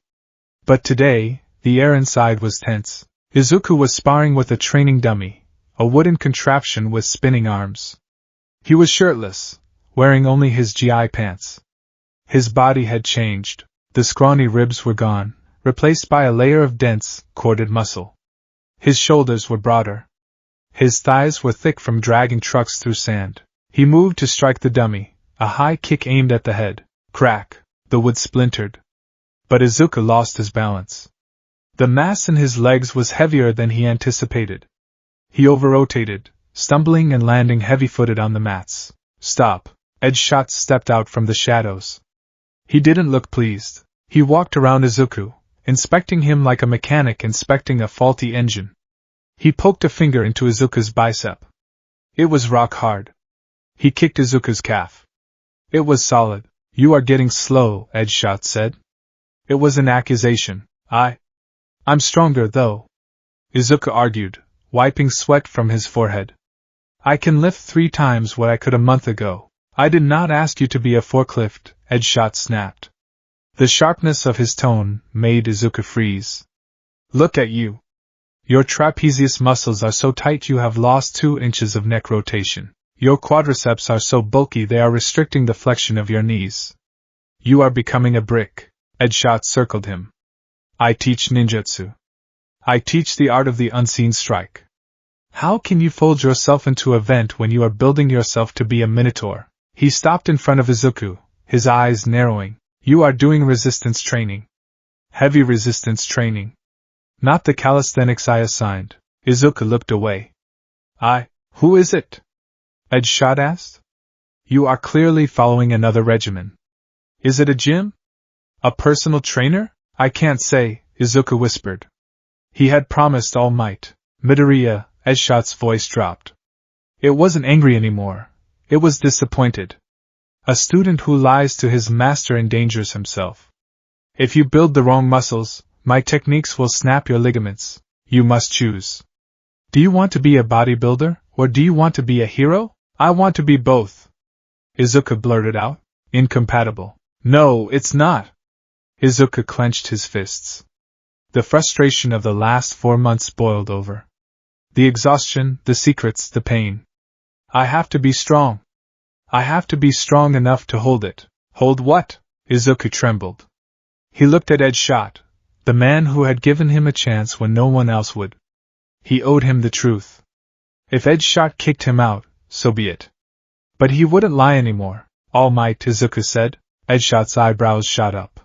But today, the air inside was tense. Izuku was sparring with a training dummy, a wooden contraption with spinning arms. He was shirtless, wearing only his GI pants. His body had changed. The scrawny ribs were gone, replaced by a layer of dense, corded muscle. His shoulders were broader. His thighs were thick from dragging trucks through sand. He moved to strike the dummy, a high kick aimed at the head. Crack! The wood splintered. But Izuku lost his balance. The mass in his legs was heavier than he anticipated. He over-rotated, stumbling and landing heavy-footed on the mats. Stop. Edgeshot stepped out from the shadows. He didn't look pleased. He walked around Izuku, inspecting him like a mechanic inspecting a faulty engine. He poked a finger into Izuku's bicep. It was rock hard. He kicked Izuku's calf. It was solid. You are getting slow, Edgeshot said. It was an accusation. I'm stronger, though. Izuku argued, wiping sweat from his forehead. I can lift 3 times what I could a month ago. I did not ask you to be a forklift, Edgeshot snapped. The sharpness of his tone made Izuku freeze. Look at you. Your trapezius muscles are so tight you have lost 2 inches of neck rotation. Your quadriceps are so bulky they are restricting the flexion of your knees. You are becoming a brick. Edgeshot circled him. I teach ninjutsu. I teach the art of the unseen strike. How can you fold yourself into a vent when you are building yourself to be a minotaur? He stopped in front of Izuku, his eyes narrowing. You are doing resistance training. Heavy resistance training. Not the calisthenics I assigned. Izuku looked away. Who is it? Edgeshot asked. You are clearly following another regimen. Is it a gym? A personal trainer? I can't say, Izuku whispered. He had promised all might. Midoriya, Edgeshot's voice dropped. It wasn't angry anymore. It was disappointed. A student who lies to his master endangers himself. If you build the wrong muscles, my techniques will snap your ligaments. You must choose. Do you want to be a bodybuilder, or do you want to be a hero? I want to be both. Izuku blurted out. Incompatible. No, it's not. Izuku clenched his fists. The frustration of the last 4 months boiled over. The exhaustion, the secrets, the pain. I have to be strong. I have to be strong enough to hold it. Hold what? Izuku trembled. He looked at Edgeshot, the man who had given him a chance when no one else would. He owed him the truth. If Edgeshot kicked him out, so be it. But he wouldn't lie anymore. All might, Izuku said. Edgeshot's eyebrows shot up.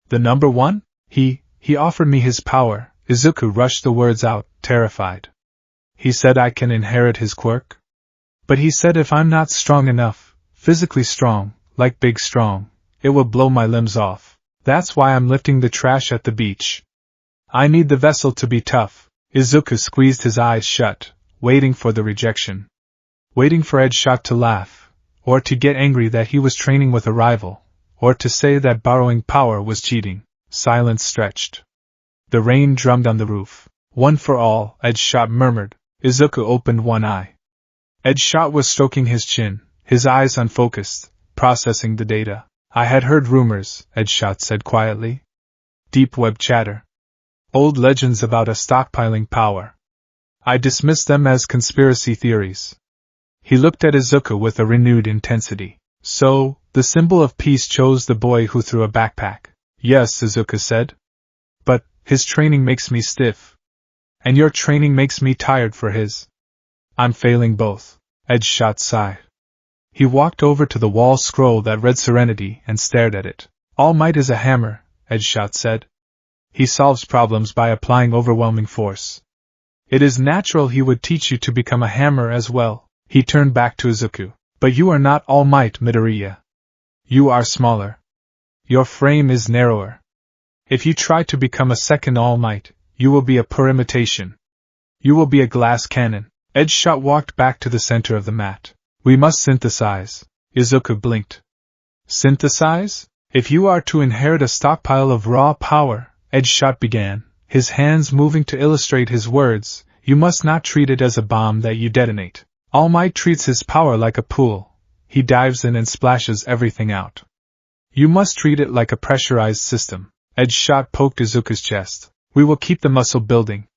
The number 1? He offered me his power. Izuku rushed the words out, terrified. He said I can inherit his quirk? But he said if I'm not strong enough, physically strong, like Big Strong, it will blow my limbs off. That's why I'm lifting the trash at the beach. I need the vessel to be tough. Izuku squeezed his eyes shut, waiting for the rejection. Waiting for Edgeshot to laugh, or to get angry that he was training with a rival, or to say that borrowing power was cheating. Silence stretched. The rain drummed on the roof. One for all, Edgeshot murmured. Izuku opened one eye. Edgeshot was stroking his chin, his eyes unfocused, processing the data. I had heard rumors, Edgeshot said quietly. Deep web chatter. Old legends about a stockpiling power. I dismissed them as conspiracy theories. He looked at Izuku with a renewed intensity. So, the symbol of peace chose the boy who threw a backpack. Yes, Izuku said. But, his training makes me stiff. And your training makes me tired for his. I'm failing both. Edgeshot sighed. He walked over to the wall scroll that read Serenity and stared at it. All Might is a hammer, Edgeshot said. He solves problems by applying overwhelming force. It is natural he would teach you to become a hammer as well. He turned back to Izuku. But you are not All Might, Midoriya. You are smaller. Your frame is narrower. If you try to become a second All Might, you will be a poor imitation. You will be a glass cannon. Edgeshot walked back to the center of the mat. We must synthesize. Izuku blinked. Synthesize? If you are to inherit a stockpile of raw power, Edgeshot began, his hands moving to illustrate his words, you must not treat it as a bomb that you detonate. All Might treats his power like a pool. He dives in and splashes everything out. You must treat it like a pressurized system. Edgeshot poked Izuku's chest. We will keep the muscle building.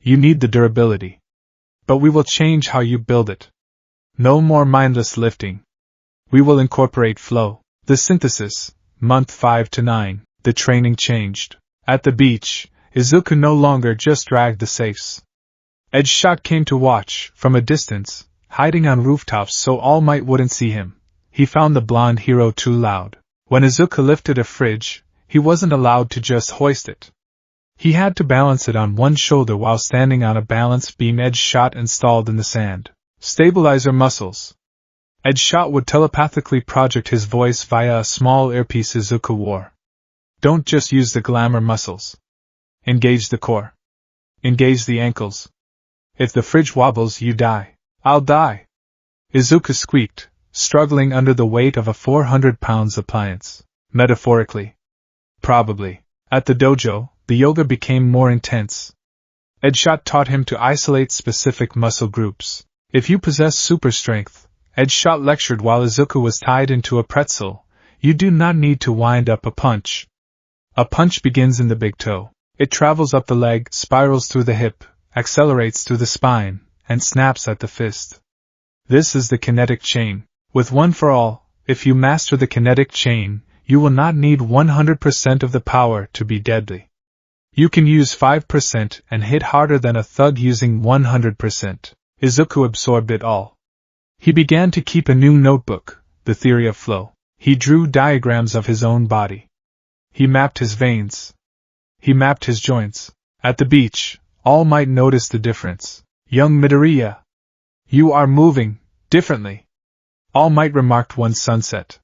You need the durability. But we will change how you build it. No more mindless lifting. We will incorporate flow. The synthesis. Month 5 to 9. The training changed. At the beach, Izuku no longer just dragged the safes. Edgeshot came to watch, from a distance, hiding on rooftops so All Might wouldn't see him. He found the blonde hero too loud. When Izuku lifted a fridge, he wasn't allowed to just hoist it. He had to balance it on one shoulder while standing on a balance beam Edgeshot installed in the sand. Stabilizer muscles. Edgeshot would telepathically project his voice via a small earpiece Izuku wore. Don't just use the glamour muscles. Engage the core. Engage the ankles. If the fridge wobbles, you die. I'll die. Izuku squeaked, struggling under the weight of a 400-pound appliance. Metaphorically. Probably. At the dojo, the yoga became more intense. Edgeshot taught him to isolate specific muscle groups. If you possess super strength, Edgeshot lectured while Izuku was tied into a pretzel, you do not need to wind up a punch. A punch begins in the big toe. It travels up the leg, spirals through the hip, accelerates through the spine, and snaps at the fist. This is the kinetic chain. With one for all, if you master the kinetic chain, you will not need 100% of the power to be deadly. You can use 5% and hit harder than a thug using 100%. Izuku absorbed it all. He began to keep a new notebook, The Theory of Flow. He drew diagrams of his own body. He mapped his veins. He mapped his joints. At the beach, all might notice the difference. Young Midoriya, you are moving differently. All Might remarked one sunset.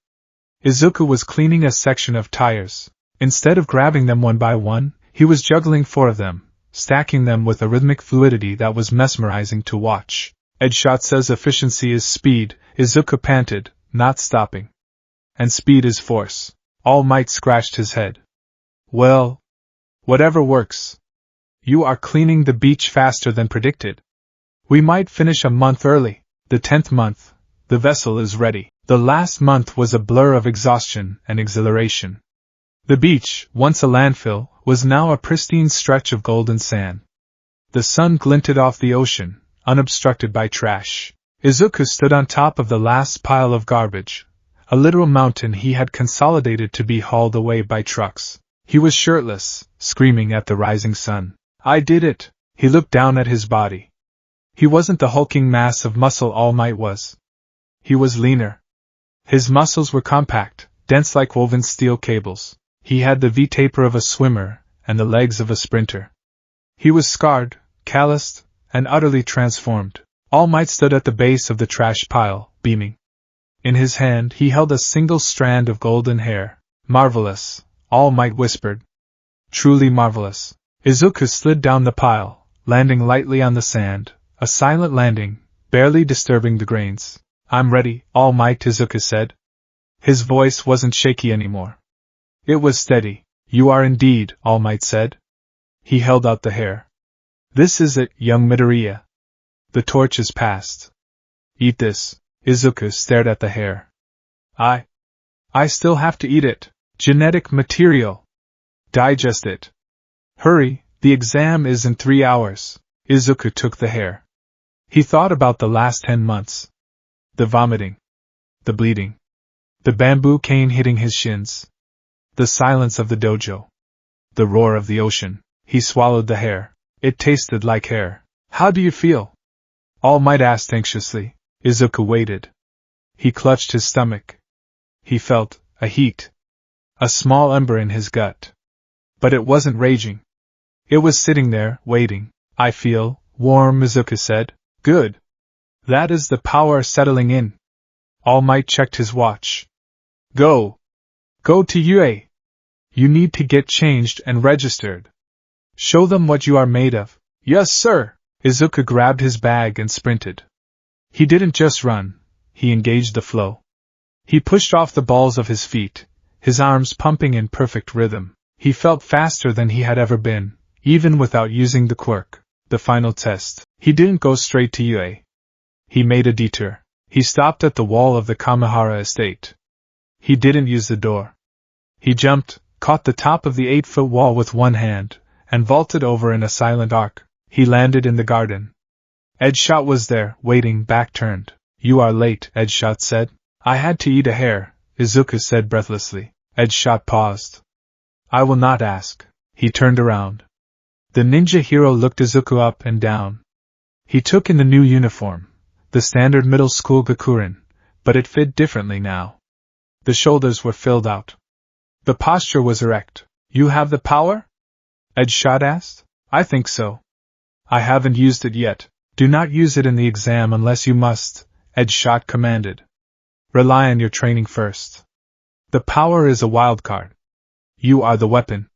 Izuku was cleaning a section of tires. Instead of grabbing them one by one, he was juggling 4 of them, stacking them with a rhythmic fluidity that was mesmerizing to watch. Edgeshot says efficiency is speed, Izuku panted, not stopping. And speed is force. All Might scratched his head. Well, whatever works. You are cleaning the beach faster than predicted. We might finish a month early. The 10th month, the vessel is ready. The last month was a blur of exhaustion and exhilaration. The beach, once a landfill, was now a pristine stretch of golden sand. The sun glinted off the ocean, unobstructed by trash. Izuku stood on top of the last pile of garbage, a literal mountain he had consolidated to be hauled away by trucks. He was shirtless, screaming at the rising sun. I did it! He looked down at his body. He wasn't the hulking mass of muscle All Might was. He was leaner. His muscles were compact, dense like woven steel cables. He had the V-taper of a swimmer and the legs of a sprinter. He was scarred, calloused, and utterly transformed. All Might stood at the base of the trash pile, beaming. In his hand he held a single strand of golden hair. Marvelous, All Might whispered. Truly marvelous. Izuku slid down the pile, landing lightly on the sand, a silent landing, barely disturbing the grains. I'm ready, All Might, Izuku said. His voice wasn't shaky anymore. It was steady. You are indeed, All Might said. He held out the hair. This is it, young Midoriya. The torch is passed. Eat this. Izuku stared at the hair. I still have to eat it. Genetic material. Digest it. Hurry, the exam is in 3 hours. Izuku took the hair. He thought about the last 10 months. The vomiting. The bleeding. The bamboo cane hitting his shins. The silence of the dojo. The roar of the ocean. He swallowed the hair. It tasted like hair. How do you feel? All Might asked anxiously. Izuku waited. He clutched his stomach. He felt a heat. A small ember in his gut. But it wasn't raging. It was sitting there, waiting. I feel warm, Izuku said. Good. That is the power settling in. All Might checked his watch. Go. Go to UA. You need to get changed and registered. Show them what you are made of. Yes, sir. Izuku grabbed his bag and sprinted. He didn't just run, he engaged the flow. He pushed off the balls of his feet, his arms pumping in perfect rhythm. He felt faster than he had ever been, even without using the quirk. The final test. He didn't go straight to UA. He made a detour. He stopped at the wall of the Kamihara estate. He didn't use the door. He jumped, caught the top of the 8-foot wall with one hand, and vaulted over in a silent arc. He landed in the garden. Edgeshot was there, waiting, back turned. You are late, Edgeshot said. I had to eat a hair, Izuku said breathlessly. Edgeshot paused. I will not ask. He turned around. The ninja hero looked Izuku up and down. He took in the new uniform, the standard middle school gakurin, but it fit differently now. The shoulders were filled out. The posture was erect. You have the power? Edgeshot asked. I think so. I haven't used it yet. Do not use it in the exam unless you must, Edgeshot commanded. Rely on your training first. The power is a wild card. You are the weapon.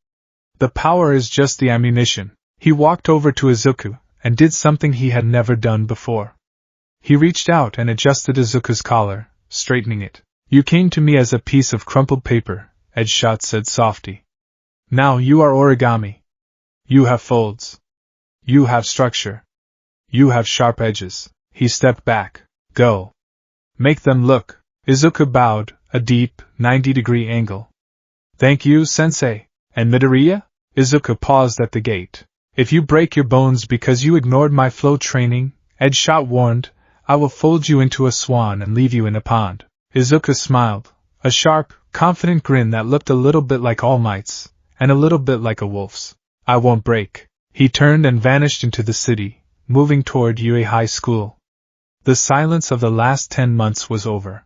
The power is just the ammunition. He walked over to Izuku and did something he had never done before. He reached out and adjusted Izuku's collar, straightening it. You came to me as a piece of crumpled paper, Edgeshot said softly. Now you are origami. You have folds. You have structure. You have sharp edges. He stepped back. Go. Make them look. Izuku bowed, a deep, 90-degree angle. Thank you, sensei. And Midoriya? Izuku paused at the gate. If you break your bones because you ignored my flow training, Edgeshot warned, I will fold you into a swan and leave you in a pond. Izuku smiled, a sharp, confident grin that looked a little bit like All Might's, and a little bit like a wolf's. I won't break. He turned and vanished into the city, moving toward UA High School. The silence of the last 10 months was over.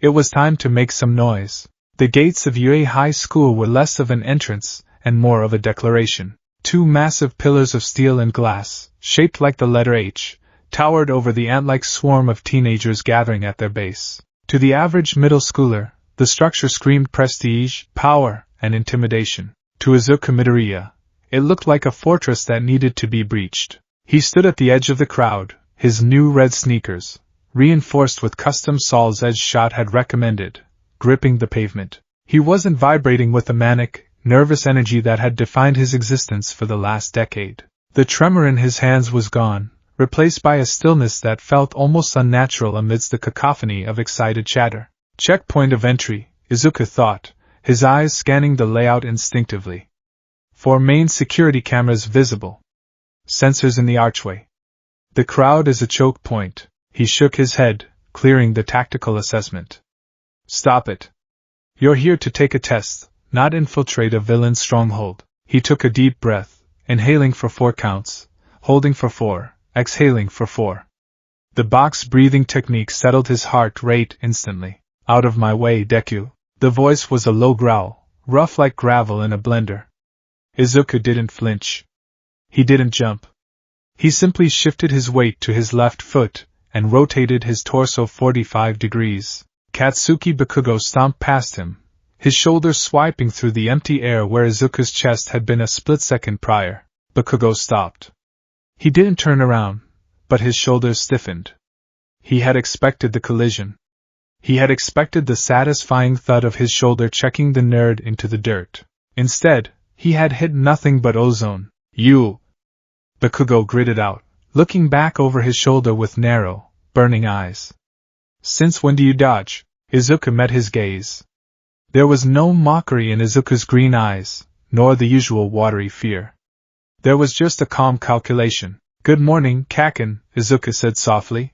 It was time to make some noise. The gates of UA High School were less of an entrance and more of a declaration. 2 massive pillars of steel and glass, shaped like the letter H, towered over the ant-like swarm of teenagers gathering at their base. To the average middle schooler, the structure screamed prestige, power, and intimidation. To Izuku Midoriya, it looked like a fortress that needed to be breached. He stood at the edge of the crowd, his new red sneakers, reinforced with custom soles Edgeshot had recommended, gripping the pavement. He wasn't vibrating with the manic, nervous energy that had defined his existence for the last decade. The tremor in his hands was gone, replaced by a stillness that felt almost unnatural amidst the cacophony of excited chatter. Checkpoint of entry, Izuku thought, his eyes scanning the layout instinctively. 4 main security cameras visible. Sensors in the archway. The crowd is a choke point. He shook his head, clearing the tactical assessment. Stop it. You're here to take a test, not infiltrate a villain's stronghold. He took a deep breath, inhaling for 4 counts, holding for 4, exhaling for 4. The box breathing technique settled his heart rate instantly. Out of my way, Deku. The voice was a low growl, rough like gravel in a blender. Izuku didn't flinch. He didn't jump. He simply shifted his weight to his left foot and rotated his torso 45 degrees. Katsuki Bakugo stomped past him, his shoulders swiping through the empty air where Izuku's chest had been a split second prior. Bakugo stopped. He didn't turn around, but his shoulders stiffened. He had expected the collision. He had expected the satisfying thud of his shoulder checking the nerd into the dirt. Instead, he had hit nothing but ozone. You! Bakugo gritted out, looking back over his shoulder with narrow, burning eyes. Since when do you dodge? Izuku met his gaze. There was no mockery in Izuku's green eyes, nor the usual watery fear. There was just a calm calculation. Good morning, Kaken, Izuku said softly.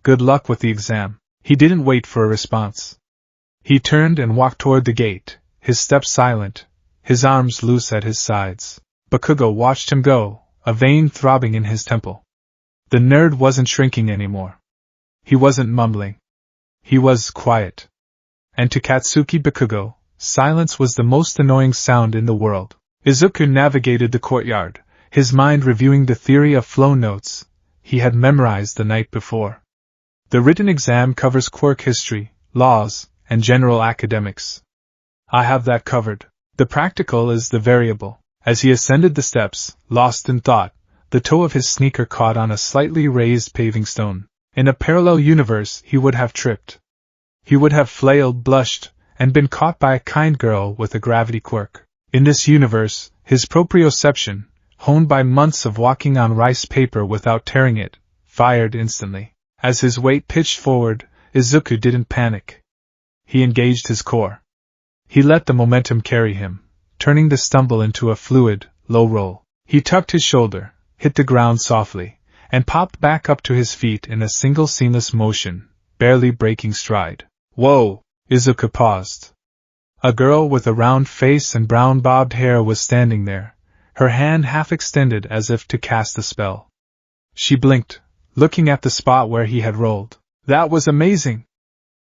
Good luck with the exam. He didn't wait for a response. He turned and walked toward the gate, his steps silent, his arms loose at his sides. Bakugo watched him go, a vein throbbing in his temple. The nerd wasn't shrinking anymore. He wasn't mumbling. He was quiet. And to Katsuki Bakugo, silence was the most annoying sound in the world. Izuku navigated the courtyard, his mind reviewing the theory of flow notes he had memorized the night before. The written exam covers quirk history, laws, and general academics. I have that covered. The practical is the variable. As he ascended the steps, lost in thought, the toe of his sneaker caught on a slightly raised paving stone. In a parallel universe, he would have tripped. He would have flailed, blushed, and been caught by a kind girl with a gravity quirk. In this universe, his proprioception, honed by months of walking on rice paper without tearing it, fired instantly. As his weight pitched forward, Izuku didn't panic. He engaged his core. He let the momentum carry him, turning the stumble into a fluid, low roll. He tucked his shoulder, hit the ground softly, and popped back up to his feet in a single seamless motion, barely breaking stride. Whoa! Izuku paused. A girl with a round face and brown bobbed hair was standing there, her hand half extended as if to cast a spell. She blinked, looking at the spot where he had rolled. That was amazing!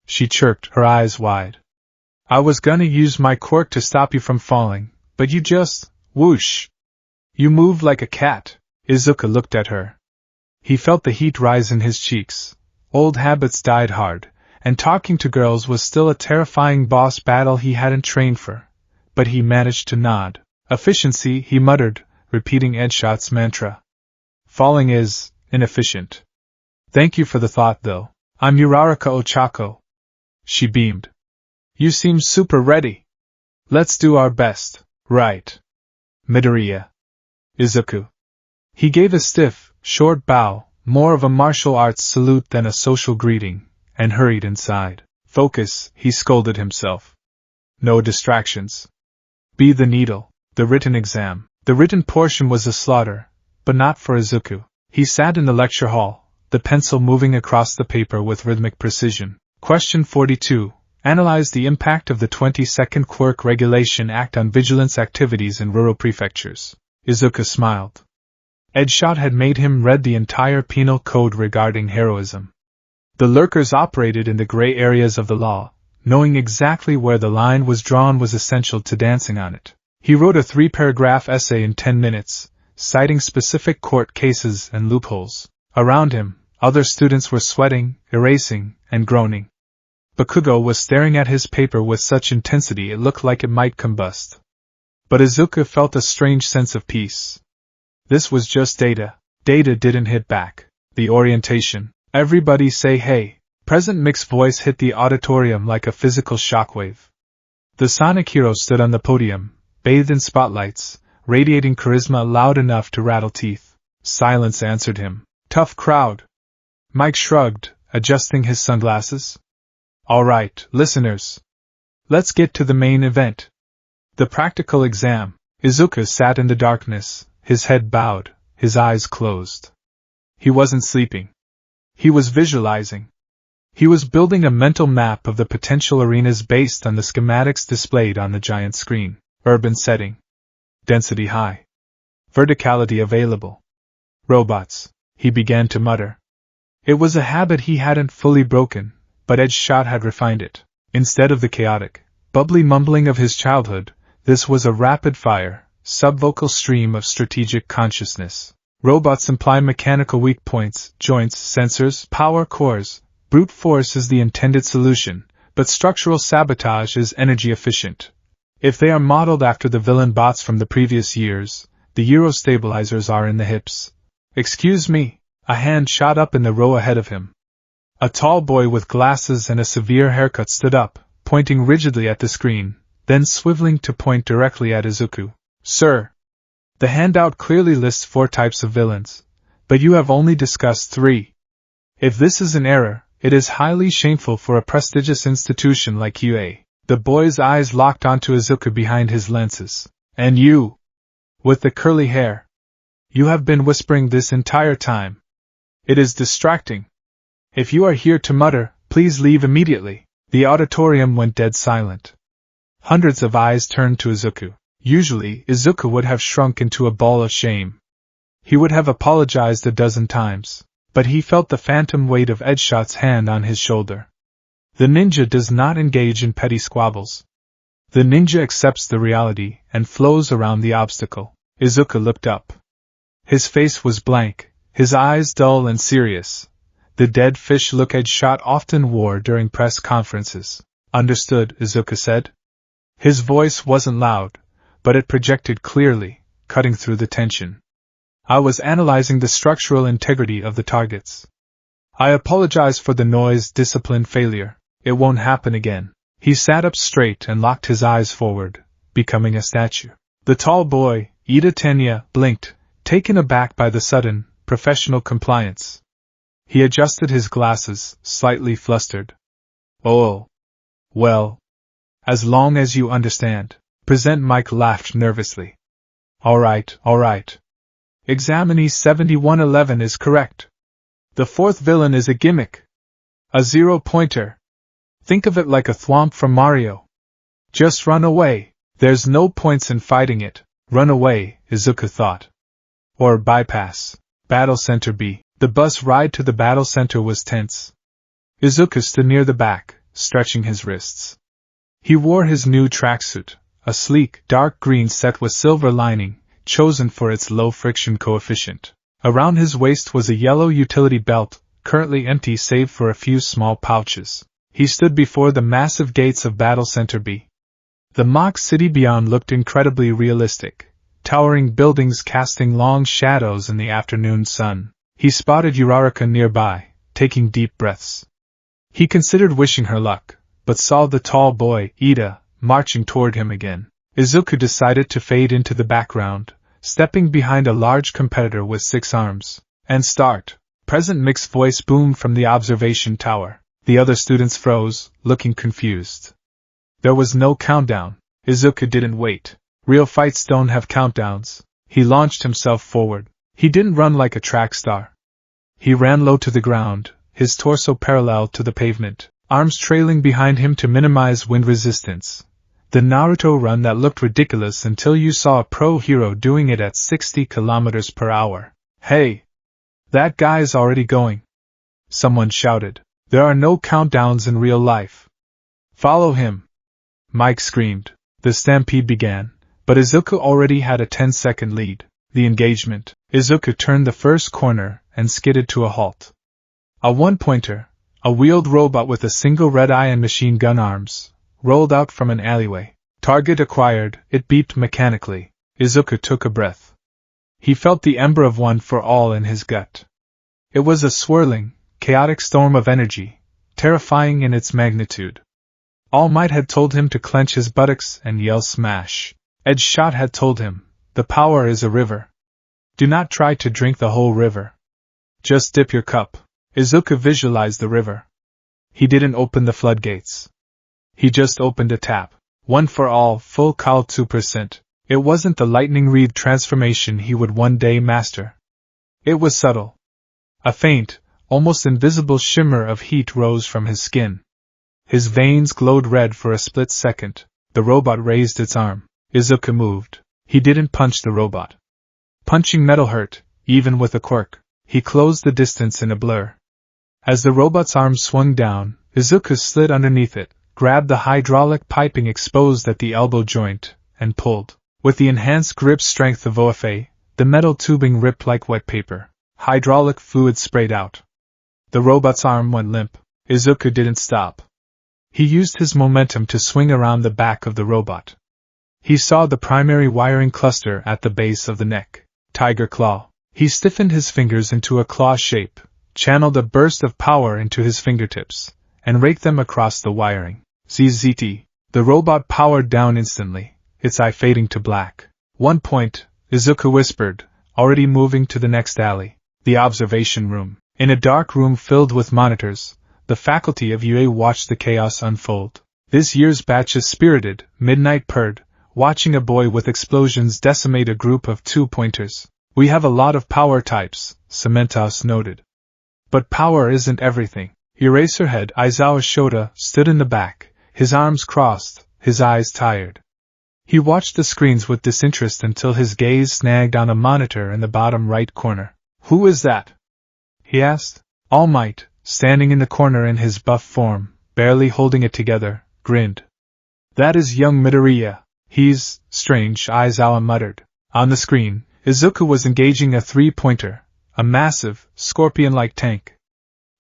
She chirped, her eyes wide. I was gonna use my quirk to stop you from falling, but you just, whoosh! You move like a cat. Izuku looked at her. He felt the heat rise in his cheeks. Old habits died hard, and talking to girls was still a terrifying boss battle he hadn't trained for. But he managed to nod. Efficiency, he muttered, repeating Edgeshot's mantra. Falling is inefficient. Thank you for the thought, though. I'm Uraraka Ochako. She beamed. You seem super ready. Let's do our best, right? Midoriya. Izuku. He gave a stiff, short bow, more of a martial arts salute than a social greeting, and hurried inside. Focus, he scolded himself. No distractions. Be the needle. The written exam. The written portion was a slaughter, but not for Izuku. He sat in the lecture hall, the pencil moving across the paper with rhythmic precision. Question 42. Analyze the impact of the 22nd Quirk Regulation Act on vigilance activities in rural prefectures. Izuku smiled. Edgeshot had made him read the entire penal code regarding heroism. The lurkers operated in the gray areas of the law. Knowing exactly where the line was drawn was essential to dancing on it. He wrote a 3-paragraph essay in 10 minutes, citing specific court cases and loopholes. Around him, other students were sweating, erasing, and groaning. Bakugo was staring at his paper with such intensity it looked like it might combust. But Izuku felt a strange sense of peace. This was just data. Data didn't hit back. The orientation. Everybody say hey. Present Mick's voice hit the auditorium like a physical shockwave. The Sonic hero stood on the podium, bathed in spotlights, radiating charisma loud enough to rattle teeth. Silence answered him. Tough crowd. Mike shrugged, adjusting his sunglasses. All right, listeners. Let's get to the main event. The practical exam. Izuku sat in the darkness, his head bowed, his eyes closed. He wasn't sleeping. He was visualizing. He was building a mental map of the potential arenas based on the schematics displayed on the giant screen. Urban setting. Density high. Verticality available. Robots, he began to mutter. It was a habit he hadn't fully broken, but Edgeshot had refined it. Instead of the chaotic, bubbly mumbling of his childhood, this was a rapid-fire, subvocal stream of strategic consciousness. Robots imply mechanical weak points, joints, sensors, power cores. Brute force is the intended solution, but structural sabotage is energy efficient. If they are modeled after the villain bots from the previous years, the Euro stabilizers are in the hips. Excuse me, a hand shot up in the row ahead of him. A tall boy with glasses and a severe haircut stood up, pointing rigidly at the screen, then swiveling to point directly at Izuku. Sir, the handout clearly lists 4 types of villains, but you have only discussed 3. If this is an error, it is highly shameful for a prestigious institution like UA. The boy's eyes locked onto Izuku behind his lenses. And you, with the curly hair, you have been whispering this entire time. It is distracting. If you are here to mutter, please leave immediately. The auditorium went dead silent. Hundreds of eyes turned to Izuku. Usually, Izuku would have shrunk into a ball of shame. He would have apologized a dozen times. But he felt the phantom weight of Edgeshot's hand on his shoulder. The ninja does not engage in petty squabbles. The ninja accepts the reality and flows around the obstacle. Izuku looked up. His face was blank, his eyes dull and serious. The dead fish look Edgeshot often wore during press conferences. Understood, Izuku said. His voice wasn't loud, but it projected clearly, cutting through the tension. I was analyzing the structural integrity of the targets. I apologize for the noise, discipline failure. It won't happen again. He sat up straight and locked his eyes forward, becoming a statue. The tall boy, Ida Tenya, blinked, taken aback by the sudden, professional compliance. He adjusted his glasses, slightly flustered. Oh. Well. As long as you understand. Present Mike laughed nervously. All right. Examinee 7111 is correct. The 4th villain is a gimmick. A 0-pointer. Think of it like a thwomp from Mario. Just run away. There's no points in fighting it. Run away, Izuku thought. Or bypass. Battle Center B. The bus ride to the battle center was tense. Izuku stood near the back, stretching his wrists. He wore his new tracksuit, a sleek, dark green set with silver lining, chosen for its low friction coefficient. Around his waist was a yellow utility belt, currently empty save for a few small pouches. He stood before the massive gates of Battle Center B. The mock city beyond looked incredibly realistic, towering buildings casting long shadows in the afternoon sun. He spotted Uraraka nearby, taking deep breaths. He considered wishing her luck, but saw the tall boy, Ida, marching toward him again. Izuku decided to fade into the background, stepping behind a large competitor with 6 arms. And start. Present mixed voice boomed from the observation tower. The other students froze, looking confused. There was no countdown. Izuku didn't wait. Real fights don't have countdowns. He launched himself forward. He didn't run like a track star. He ran low to the ground, his torso parallel to the pavement, arms trailing behind him to minimize wind resistance. The Naruto run that looked ridiculous until you saw a pro hero doing it at 60 kilometers per hour. Hey! That guy's already going. Someone shouted. There are no countdowns in real life. Follow him. Mike screamed. The stampede began, but Izuku already had a 10-second lead. The engagement. Izuku turned the first corner and skidded to a halt. A one-pointer, a wheeled robot with a single red eye and machine gun arms, rolled out from an alleyway. Target acquired, it beeped mechanically. Izuku took a breath. He felt the ember of one for all in his gut. It was a swirling, chaotic storm of energy, terrifying in its magnitude. All Might had told him to clench his buttocks and yell smash. Edgeshot had told him, the power is a river. Do not try to drink the whole river. Just dip your cup. Izuku visualized the river. He didn't open the floodgates. He just opened a tap. One for all, full cal 2%. It wasn't the lightning reed transformation he would one day master. It was subtle. A faint, almost invisible shimmer of heat rose from his skin. His veins glowed red for a split second. The robot raised its arm. Izuku moved. He didn't punch the robot. Punching metal hurt, even with a quirk. He closed the distance in a blur. As the robot's arm swung down, Izuku slid underneath it, grabbed the hydraulic piping exposed at the elbow joint, and pulled. With the enhanced grip strength of OFA, the metal tubing ripped like wet paper. Hydraulic fluid sprayed out. The robot's arm went limp. Izuku didn't stop. He used his momentum to swing around the back of the robot. He saw the primary wiring cluster at the base of the neck. Tiger claw. He stiffened his fingers into a claw shape, channeled a burst of power into his fingertips, and raked them across the wiring. ZZT. The robot powered down instantly, its eye fading to black. 1 point, Izuku whispered, already moving to the next alley. The observation room. In a dark room filled with monitors, the faculty of UA watched the chaos unfold. This year's batch is spirited, Midnight purred, watching a boy with explosions decimate a group of 2-pointers. We have a lot of power types, Cementos noted. But power isn't everything. Eraserhead Aizawa Shota stood in the back, his arms crossed, his eyes tired. He watched the screens with disinterest until his gaze snagged on a monitor in the bottom right corner. Who is that? He asked. All Might, standing in the corner in his buff form, barely holding it together, grinned. That is young Midoriya. He's strange, Aizawa muttered. On the screen, Izuku was engaging a 3-pointer, a massive, scorpion-like tank.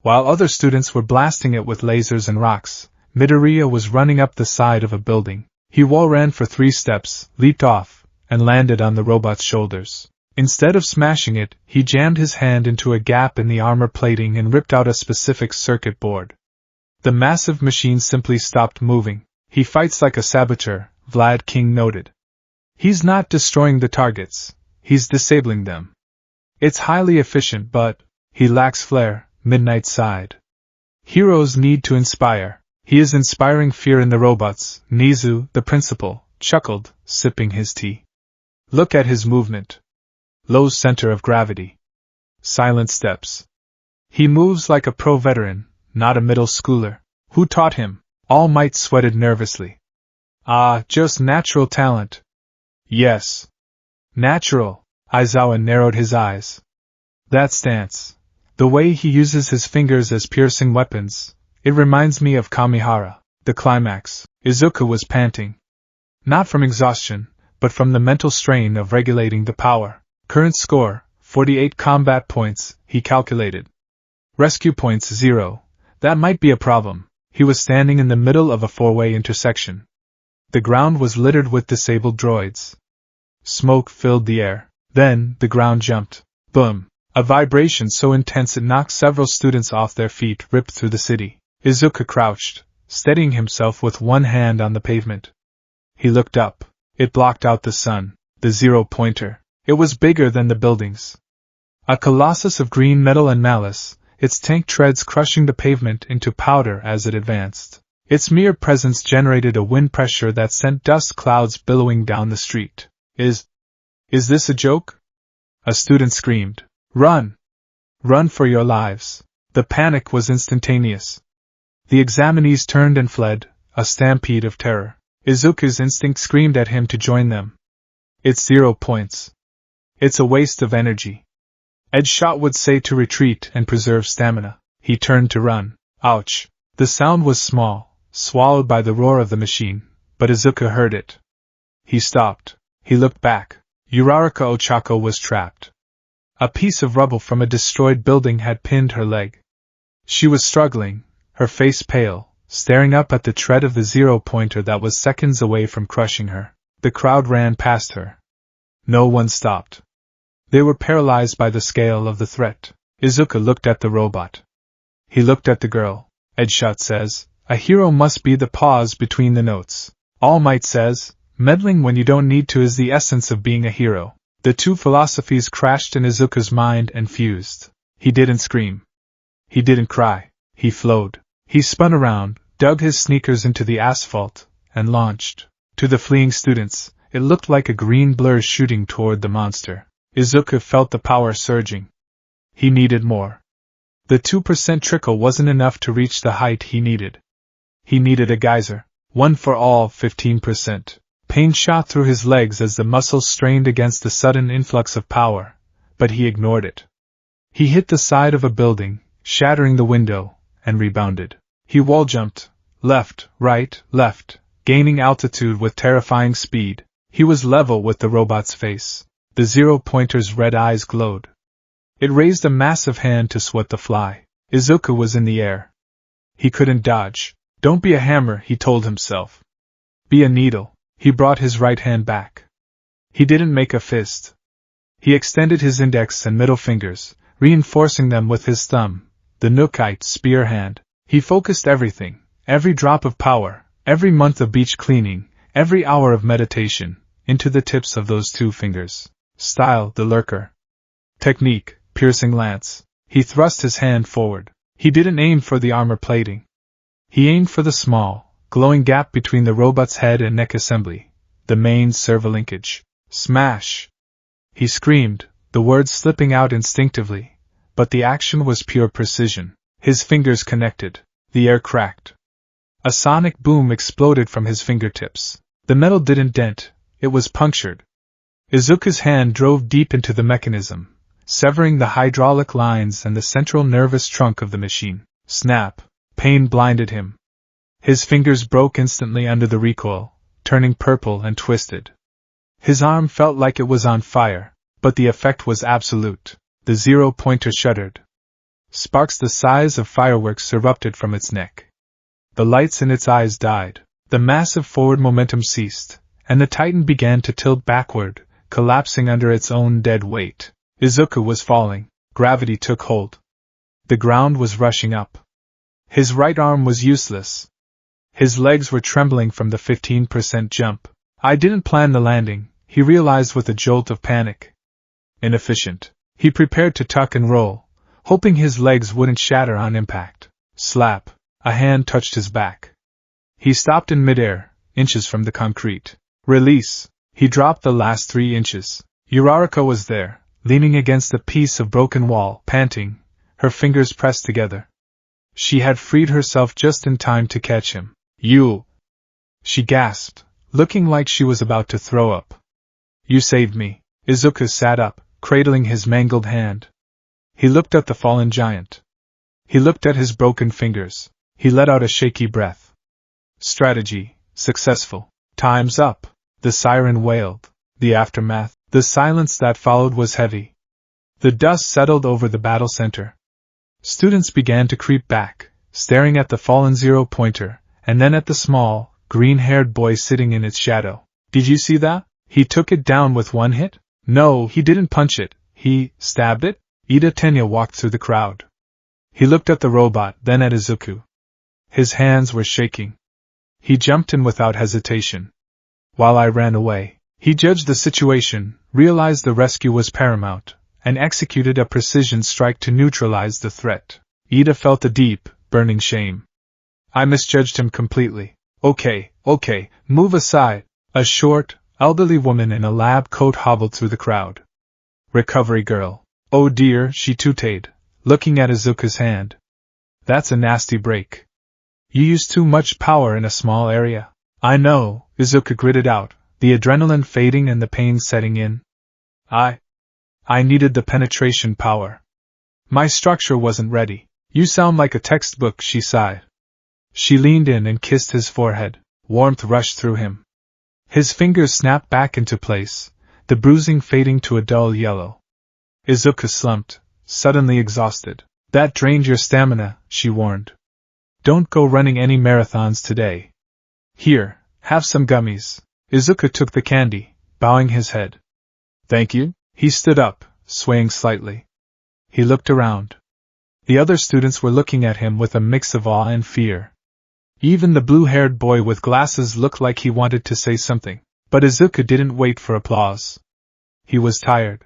While other students were blasting it with lasers and rocks, Midoriya was running up the side of a building. He wall ran for 3 steps, leaped off, and landed on the robot's shoulders. Instead of smashing it, he jammed his hand into a gap in the armor plating and ripped out a specific circuit board. The massive machine simply stopped moving. He fights like a saboteur, Vlad King noted. He's not destroying the targets, he's disabling them. It's highly efficient, but he lacks flair, Midnight sighed. Heroes need to inspire. He is inspiring fear in the robots, Nizu, the principal, chuckled, sipping his tea. Look at his movement. Low center of gravity. Silent steps. He moves like a pro veteran, not a middle schooler. Who taught him? All Might sweated nervously. Just natural talent. Yes. Natural. Aizawa narrowed his eyes. That stance. The way he uses his fingers as piercing weapons, it reminds me of Kamihara. The climax. Izuku was panting. Not from exhaustion, but from the mental strain of regulating the power. Current score, 48 combat points, he calculated. Rescue points 0. That might be a problem. He was standing in the middle of a four-way intersection. The ground was littered with disabled droids. Smoke filled the air. Then, the ground jumped. Boom! A vibration so intense it knocked several students off their feet ripped through the city. Izuku crouched, steadying himself with one hand on the pavement. He looked up. It blocked out the sun. The 0-pointer. It was bigger than the buildings. A colossus of green metal and malice, its tank treads crushing the pavement into powder as it advanced. Its mere presence generated a wind pressure that sent dust clouds billowing down the street. Is this a joke? A student screamed. Run! Run for your lives! The panic was instantaneous. The examinees turned and fled, a stampede of terror. Izuku's instinct screamed at him to join them. It's 0 points. It's a waste of energy. Edgeshot would say to retreat and preserve stamina. He turned to run. Ouch! The sound was small, swallowed by the roar of the machine, but Izuku heard it. He stopped. He looked back. Uraraka Ochako was trapped. A piece of rubble from a destroyed building had pinned her leg. She was struggling, her face pale, staring up at the tread of the 0-pointer that was seconds away from crushing her. The crowd ran past her. No one stopped. They were paralyzed by the scale of the threat. Izuku looked at the robot. He looked at the girl. Edgeshot says, a hero must be the pause between the notes. All Might says, meddling when you don't need to is the essence of being a hero. The two philosophies crashed in Izuku's mind and fused. He didn't scream. He didn't cry. He flowed. He spun around, dug his sneakers into the asphalt, and launched. To the fleeing students, it looked like a green blur shooting toward the monster. Izuku felt the power surging. He needed more. The 2% trickle wasn't enough to reach the height he needed. He needed a geyser. One for all, 15%. Pain shot through his legs as the muscles strained against the sudden influx of power, but he ignored it. He hit the side of a building, shattering the window, and rebounded. He wall jumped, left, left, gaining altitude with terrifying speed. He was level with the robot's face. The 0-pointer's red eyes glowed. It raised a massive hand to swat the fly. Izuku was in the air. He couldn't dodge. Don't be a hammer, he told himself. Be a needle. He brought his right hand back. He didn't make a fist. He extended his index and middle fingers, reinforcing them with his thumb, the Nookite spear hand. He focused everything, every drop of power, every month of beach cleaning, every hour of meditation, into the tips of those two fingers. Style, the lurker. Technique, piercing lance. He thrust his hand forward. He didn't aim for the armor plating. He aimed for the small, glowing gap between the robot's head and neck assembly, the main servolinkage. Smash! He screamed, the words slipping out instinctively, but the action was pure precision. His fingers connected. The air cracked. A sonic boom exploded from his fingertips. The metal didn't dent, it was punctured. Izuku's hand drove deep into the mechanism, severing the hydraulic lines and the central nervous trunk of the machine. Snap! Pain blinded him. His fingers broke instantly under the recoil, turning purple and twisted. His arm felt like it was on fire, but the effect was absolute. The 0-pointer shuddered. Sparks the size of fireworks erupted from its neck. The lights in its eyes died. The massive forward momentum ceased, and the Titan began to tilt backward, collapsing under its own dead weight. Izuku was falling. Gravity took hold. The ground was rushing up. His right arm was useless. His legs were trembling from the 15% jump. I didn't plan the landing, he realized with a jolt of panic. Inefficient. He prepared to tuck and roll, hoping his legs wouldn't shatter on impact. Slap. A hand touched his back. He stopped in midair, inches from the concrete. Release. He dropped the last 3 inches. Uraraka was there, leaning against a piece of broken wall, panting, her fingers pressed together. She had freed herself just in time to catch him. You! She gasped, looking like she was about to throw up. You saved me. Izuku sat up, cradling his mangled hand. He looked at the fallen giant. He looked at his broken fingers. He let out a shaky breath. Strategy, successful. Time's up, the siren wailed. The aftermath, the silence that followed was heavy. The dust settled over the battle center. Students began to creep back, staring at the fallen zero-pointer, and then at the small, green-haired boy sitting in its shadow. Did you see that? He took it down with one hit? No, he didn't punch it. He stabbed it? Ida Tenya walked through the crowd. He looked at the robot, then at Izuku. His hands were shaking. He jumped in without hesitation. While I ran away, he judged the situation, realized the rescue was paramount, and executed a precision strike to neutralize the threat. Ida felt a deep, burning shame. I misjudged him completely. Okay, move aside. A short, elderly woman in a lab coat hobbled through the crowd. Recovery girl. Oh dear, she tooted, looking at Izuku's hand. That's a nasty break. You used too much power in a small area. I know, Izuku gritted out, the adrenaline fading and the pain setting in. I needed the penetration power. My structure wasn't ready. You sound like a textbook, she sighed. She leaned in and kissed his forehead. Warmth rushed through him. His fingers snapped back into place, the bruising fading to a dull yellow. Izuku slumped, suddenly exhausted. That drained your stamina, she warned. Don't go running any marathons today. Here, have some gummies. Izuku took the candy, bowing his head. Thank you. He stood up, swaying slightly. He looked around. The other students were looking at him with a mix of awe and fear. Even the blue-haired boy with glasses looked like he wanted to say something, but Izuku didn't wait for applause. He was tired.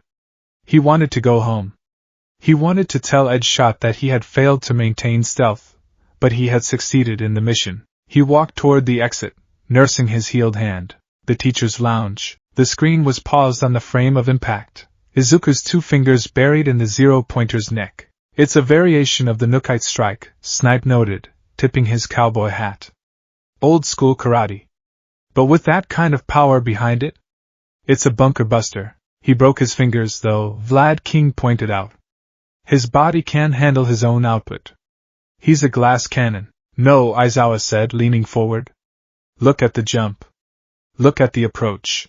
He wanted to go home. He wanted to tell Edgeshot that he had failed to maintain stealth, but he had succeeded in the mission. He walked toward the exit, nursing his healed hand. The teacher's lounge. The screen was paused on the frame of impact. Izuku's 2 fingers buried in the zero-pointer's neck. It's a variation of the Nookite strike, Snipe noted, tipping his cowboy hat. Old school karate. But with that kind of power behind it? It's a bunker buster. He broke his fingers, though, Vlad King pointed out. His body can handle his own output. He's a glass cannon. No, Aizawa said, leaning forward. Look at the jump. Look at the approach.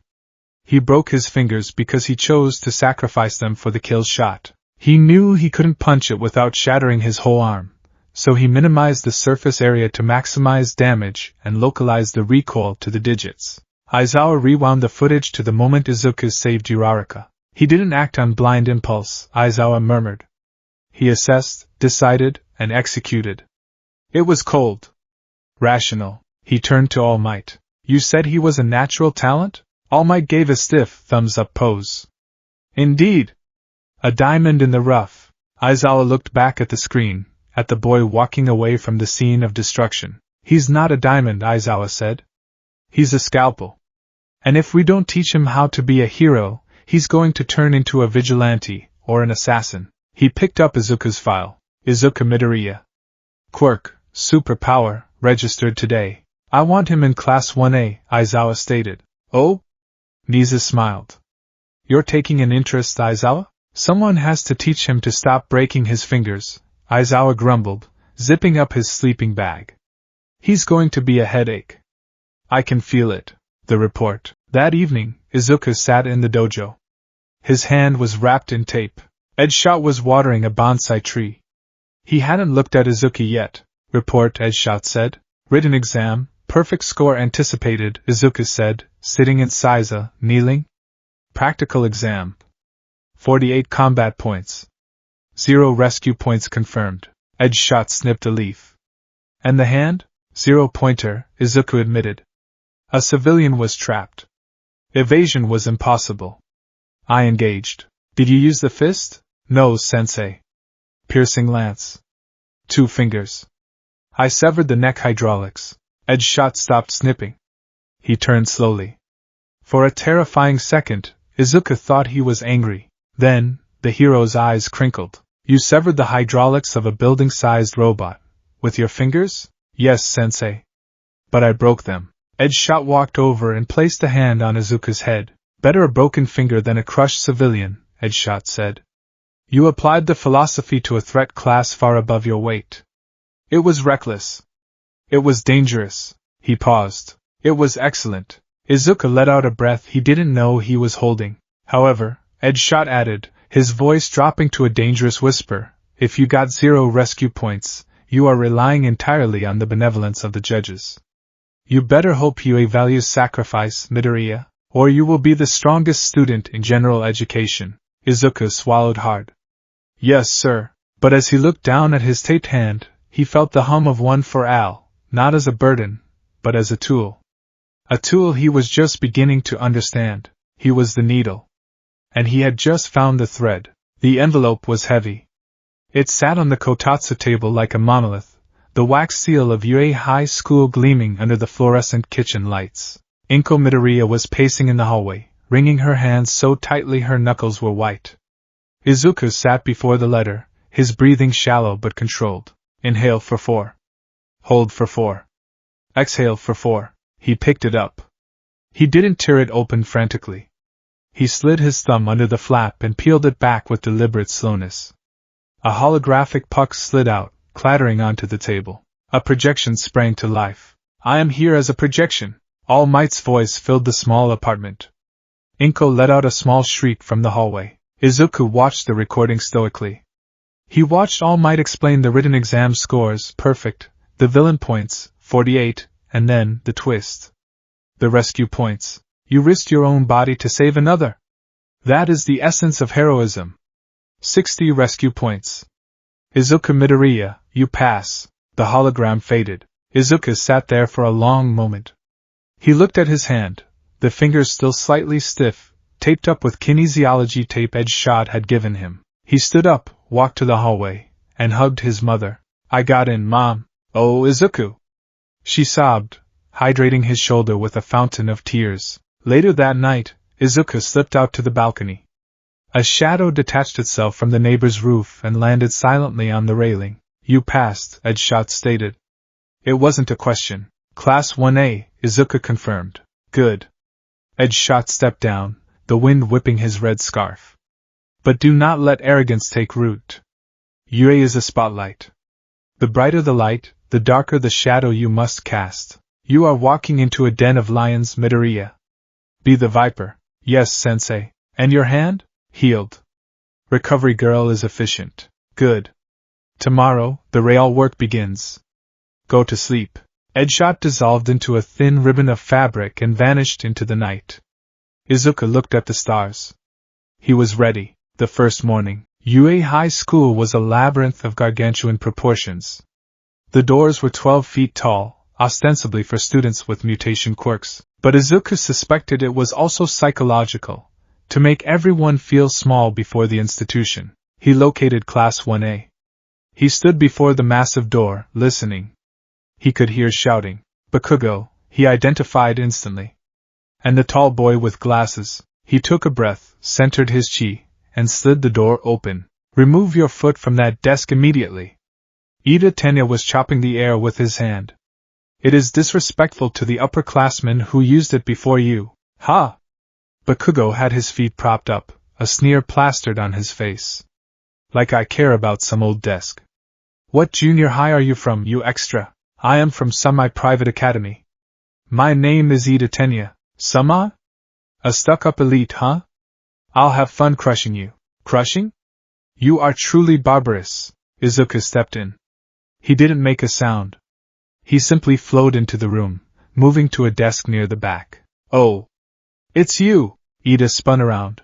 He broke his fingers because he chose to sacrifice them for the kill shot. He knew he couldn't punch it without shattering his whole arm, so he minimized the surface area to maximize damage and localize the recoil to the digits. Aizawa rewound the footage to the moment Izuku saved Uraraka. He didn't act on blind impulse, Aizawa murmured. He assessed, decided, and executed. It was cold. Rational. He turned to All Might. You said he was a natural talent? All Might gave a stiff thumbs-up pose. Indeed. A diamond in the rough. Aizawa looked back at the screen, at the boy walking away from the scene of destruction. He's not a diamond, Aizawa said. He's a scalpel. And if we don't teach him how to be a hero, he's going to turn into a vigilante, or an assassin. He picked up Izuku's file. Izuku Midoriya. Quirk, superpower, registered today. I want him in Class 1A, Aizawa stated. Oh? Nisa smiled. You're taking an interest, Aizawa? Someone has to teach him to stop breaking his fingers, Aizawa grumbled, zipping up his sleeping bag. He's going to be a headache. I can feel it. The report. That evening, Izuku sat in the dojo. His hand was wrapped in tape. Edgeshot was watering a bonsai tree. He hadn't looked at Izuku yet. Report, Edgeshot said. Written exam, perfect score anticipated, Izuku said, sitting in Saiza, kneeling. Practical exam. 48 combat points. 0 rescue points confirmed. Edgeshot snipped a leaf. And the hand? 0-pointer, Izuku admitted. A civilian was trapped. Evasion was impossible. I engaged. Did you use the fist? No, sensei. Piercing lance. 2 fingers. I severed the neck hydraulics. Edgeshot stopped snipping. He turned slowly. For a terrifying second, Izuku thought he was angry. Then, the hero's eyes crinkled. You severed the hydraulics of a building-sized robot. With your fingers? Yes, sensei. But I broke them. Edgeshot walked over and placed a hand on Izuku's head. Better a broken finger than a crushed civilian, Edgeshot said. You applied the philosophy to a threat class far above your weight. It was reckless. It was dangerous. He paused. It was excellent. Izuku let out a breath he didn't know he was holding. However, Edgeshot added, his voice dropping to a dangerous whisper, if you got 0 rescue points, you are relying entirely on the benevolence of the judges. You better hope you value sacrifice, Midoriya, or you will be the strongest student in general education. Izuku swallowed hard. Yes, sir. But as he looked down at his taped hand, he felt the hum of one for Al, not as a burden, but as a tool. A tool he was just beginning to understand. He was the needle. And he had just found the thread. The envelope was heavy. It sat on the kotatsu table like a monolith, the wax seal of UA High School gleaming under the fluorescent kitchen lights. Inko Midoriya was pacing in the hallway, wringing her hands so tightly her knuckles were white. Izuku sat before the letter, his breathing shallow but controlled. Inhale for 4. Hold for 4. Exhale for 4. He picked it up. He didn't tear it open frantically. He slid his thumb under the flap and peeled it back with deliberate slowness. A holographic puck slid out, clattering onto the table. A projection sprang to life. I am here as a projection. All Might's voice filled the small apartment. Inko let out a small shriek from the hallway. Izuku watched the recording stoically. He watched All Might explain the written exam scores, perfect, the villain points, 48, and then, the twist. The rescue points. You risked your own body to save another. That is the essence of heroism. 60 rescue points. Izuku Midoriya, you pass. The hologram faded. Izuku sat there for a long moment. He looked at his hand, the fingers still slightly stiff, taped up with kinesiology tape Edgeshot had given him. He stood up, walked to the hallway, and hugged his mother. I got in, Mom. Oh, Izuku. She sobbed, hydrating his shoulder with a fountain of tears. Later that night, Izuku slipped out to the balcony. A shadow detached itself from the neighbor's roof and landed silently on the railing. You passed, Edgeshot stated. It wasn't a question. Class 1A, Izuku confirmed. Good. Edgeshot stepped down, the wind whipping his red scarf. But do not let arrogance take root. UA is a spotlight. The brighter the light, the darker the shadow you must cast. You are walking into a den of lions, Midoriya. Be the viper. Yes, sensei. And your hand? Healed. Recovery girl is efficient. Good. Tomorrow, the real work begins. Go to sleep. Edgeshot dissolved into a thin ribbon of fabric and vanished into the night. Izuku looked at the stars. He was ready. The first morning, UA High School was a labyrinth of gargantuan proportions. The doors were 12 feet tall, ostensibly for students with mutation quirks, but Izuku suspected it was also psychological, to make everyone feel small before the institution. He located Class 1A. He stood before the massive door, listening. He could hear shouting. Bakugo, he identified instantly. And the tall boy with glasses. He took a breath, centered his chi, and slid the door open. Remove your foot from that desk immediately. Ida Tenya was chopping the air with his hand. It is disrespectful to the upperclassmen who used it before you. Ha! Bakugo had his feet propped up, a sneer plastered on his face. Like I care about some old desk. What junior high are you from, you extra? I am from semi-private academy. My name is Ida Tenya. Sama? A stuck-up elite, huh? I'll have fun crushing you. Crushing? You are truly barbarous. Izuku stepped in. He didn't make a sound. He simply flowed into the room, moving to a desk near the back. Oh. It's you! Ida spun around.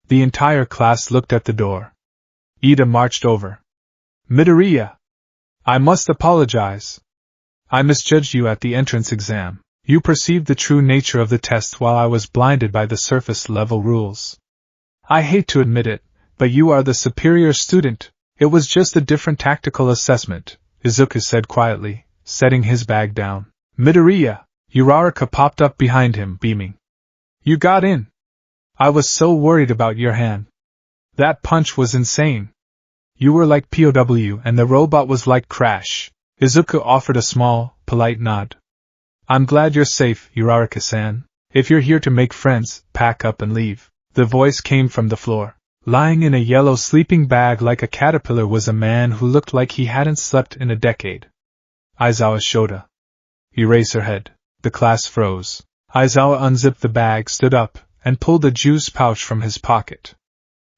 The entire class looked at the door. Ida marched over. Midoriya! I must apologize. I misjudged you at the entrance exam. You perceived the true nature of the test while I was blinded by the surface-level rules. I hate to admit it, but you are the superior student. It was just a different tactical assessment, Izuku said quietly, setting his bag down. Midoriya! Uraraka popped up behind him, beaming. You got in. I was so worried about your hand. That punch was insane. You were like POW and the robot was like Crash. Izuku offered a small, polite nod. I'm glad you're safe, Uraraka-san. If you're here to make friends, pack up and leave. The voice came from the floor. Lying in a yellow sleeping bag like a caterpillar was a man who looked like he hadn't slept in a decade. Aizawa Shota. Eraserhead. The class froze. Aizawa unzipped the bag, stood up, and pulled a juice pouch from his pocket.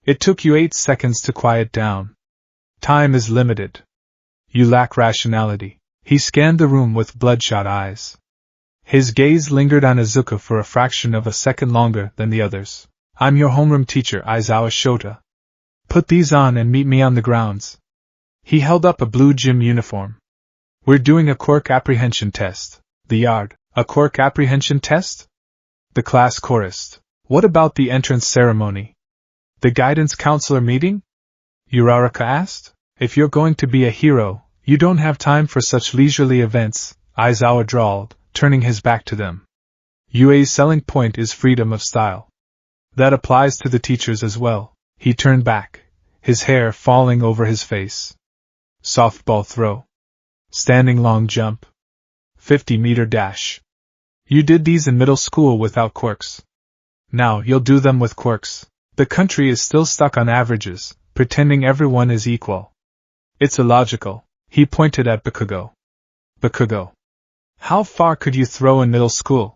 It took you 8 seconds to quiet down. Time is limited. You lack rationality. He scanned the room with bloodshot eyes. His gaze lingered on Izuku for a fraction of a second longer than the others. I'm your homeroom teacher, Aizawa Shota. Put these on and meet me on the grounds. He held up a blue gym uniform. We're doing a quirk apprehension test. The yard. A quirk apprehension test? The class chorused. What about the entrance ceremony? The guidance counselor meeting? Uraraka asked. If you're going to be a hero, you don't have time for such leisurely events, Aizawa drawled, turning his back to them. UA's selling point is freedom of style. That applies to the teachers as well. He turned back, his hair falling over his face. Softball throw. Standing long jump. 50-meter dash. You did these in middle school without quirks. Now you'll do them with quirks. The country is still stuck on averages, pretending everyone is equal. It's illogical. He pointed at Bakugo. Bakugo. How far could you throw in middle school?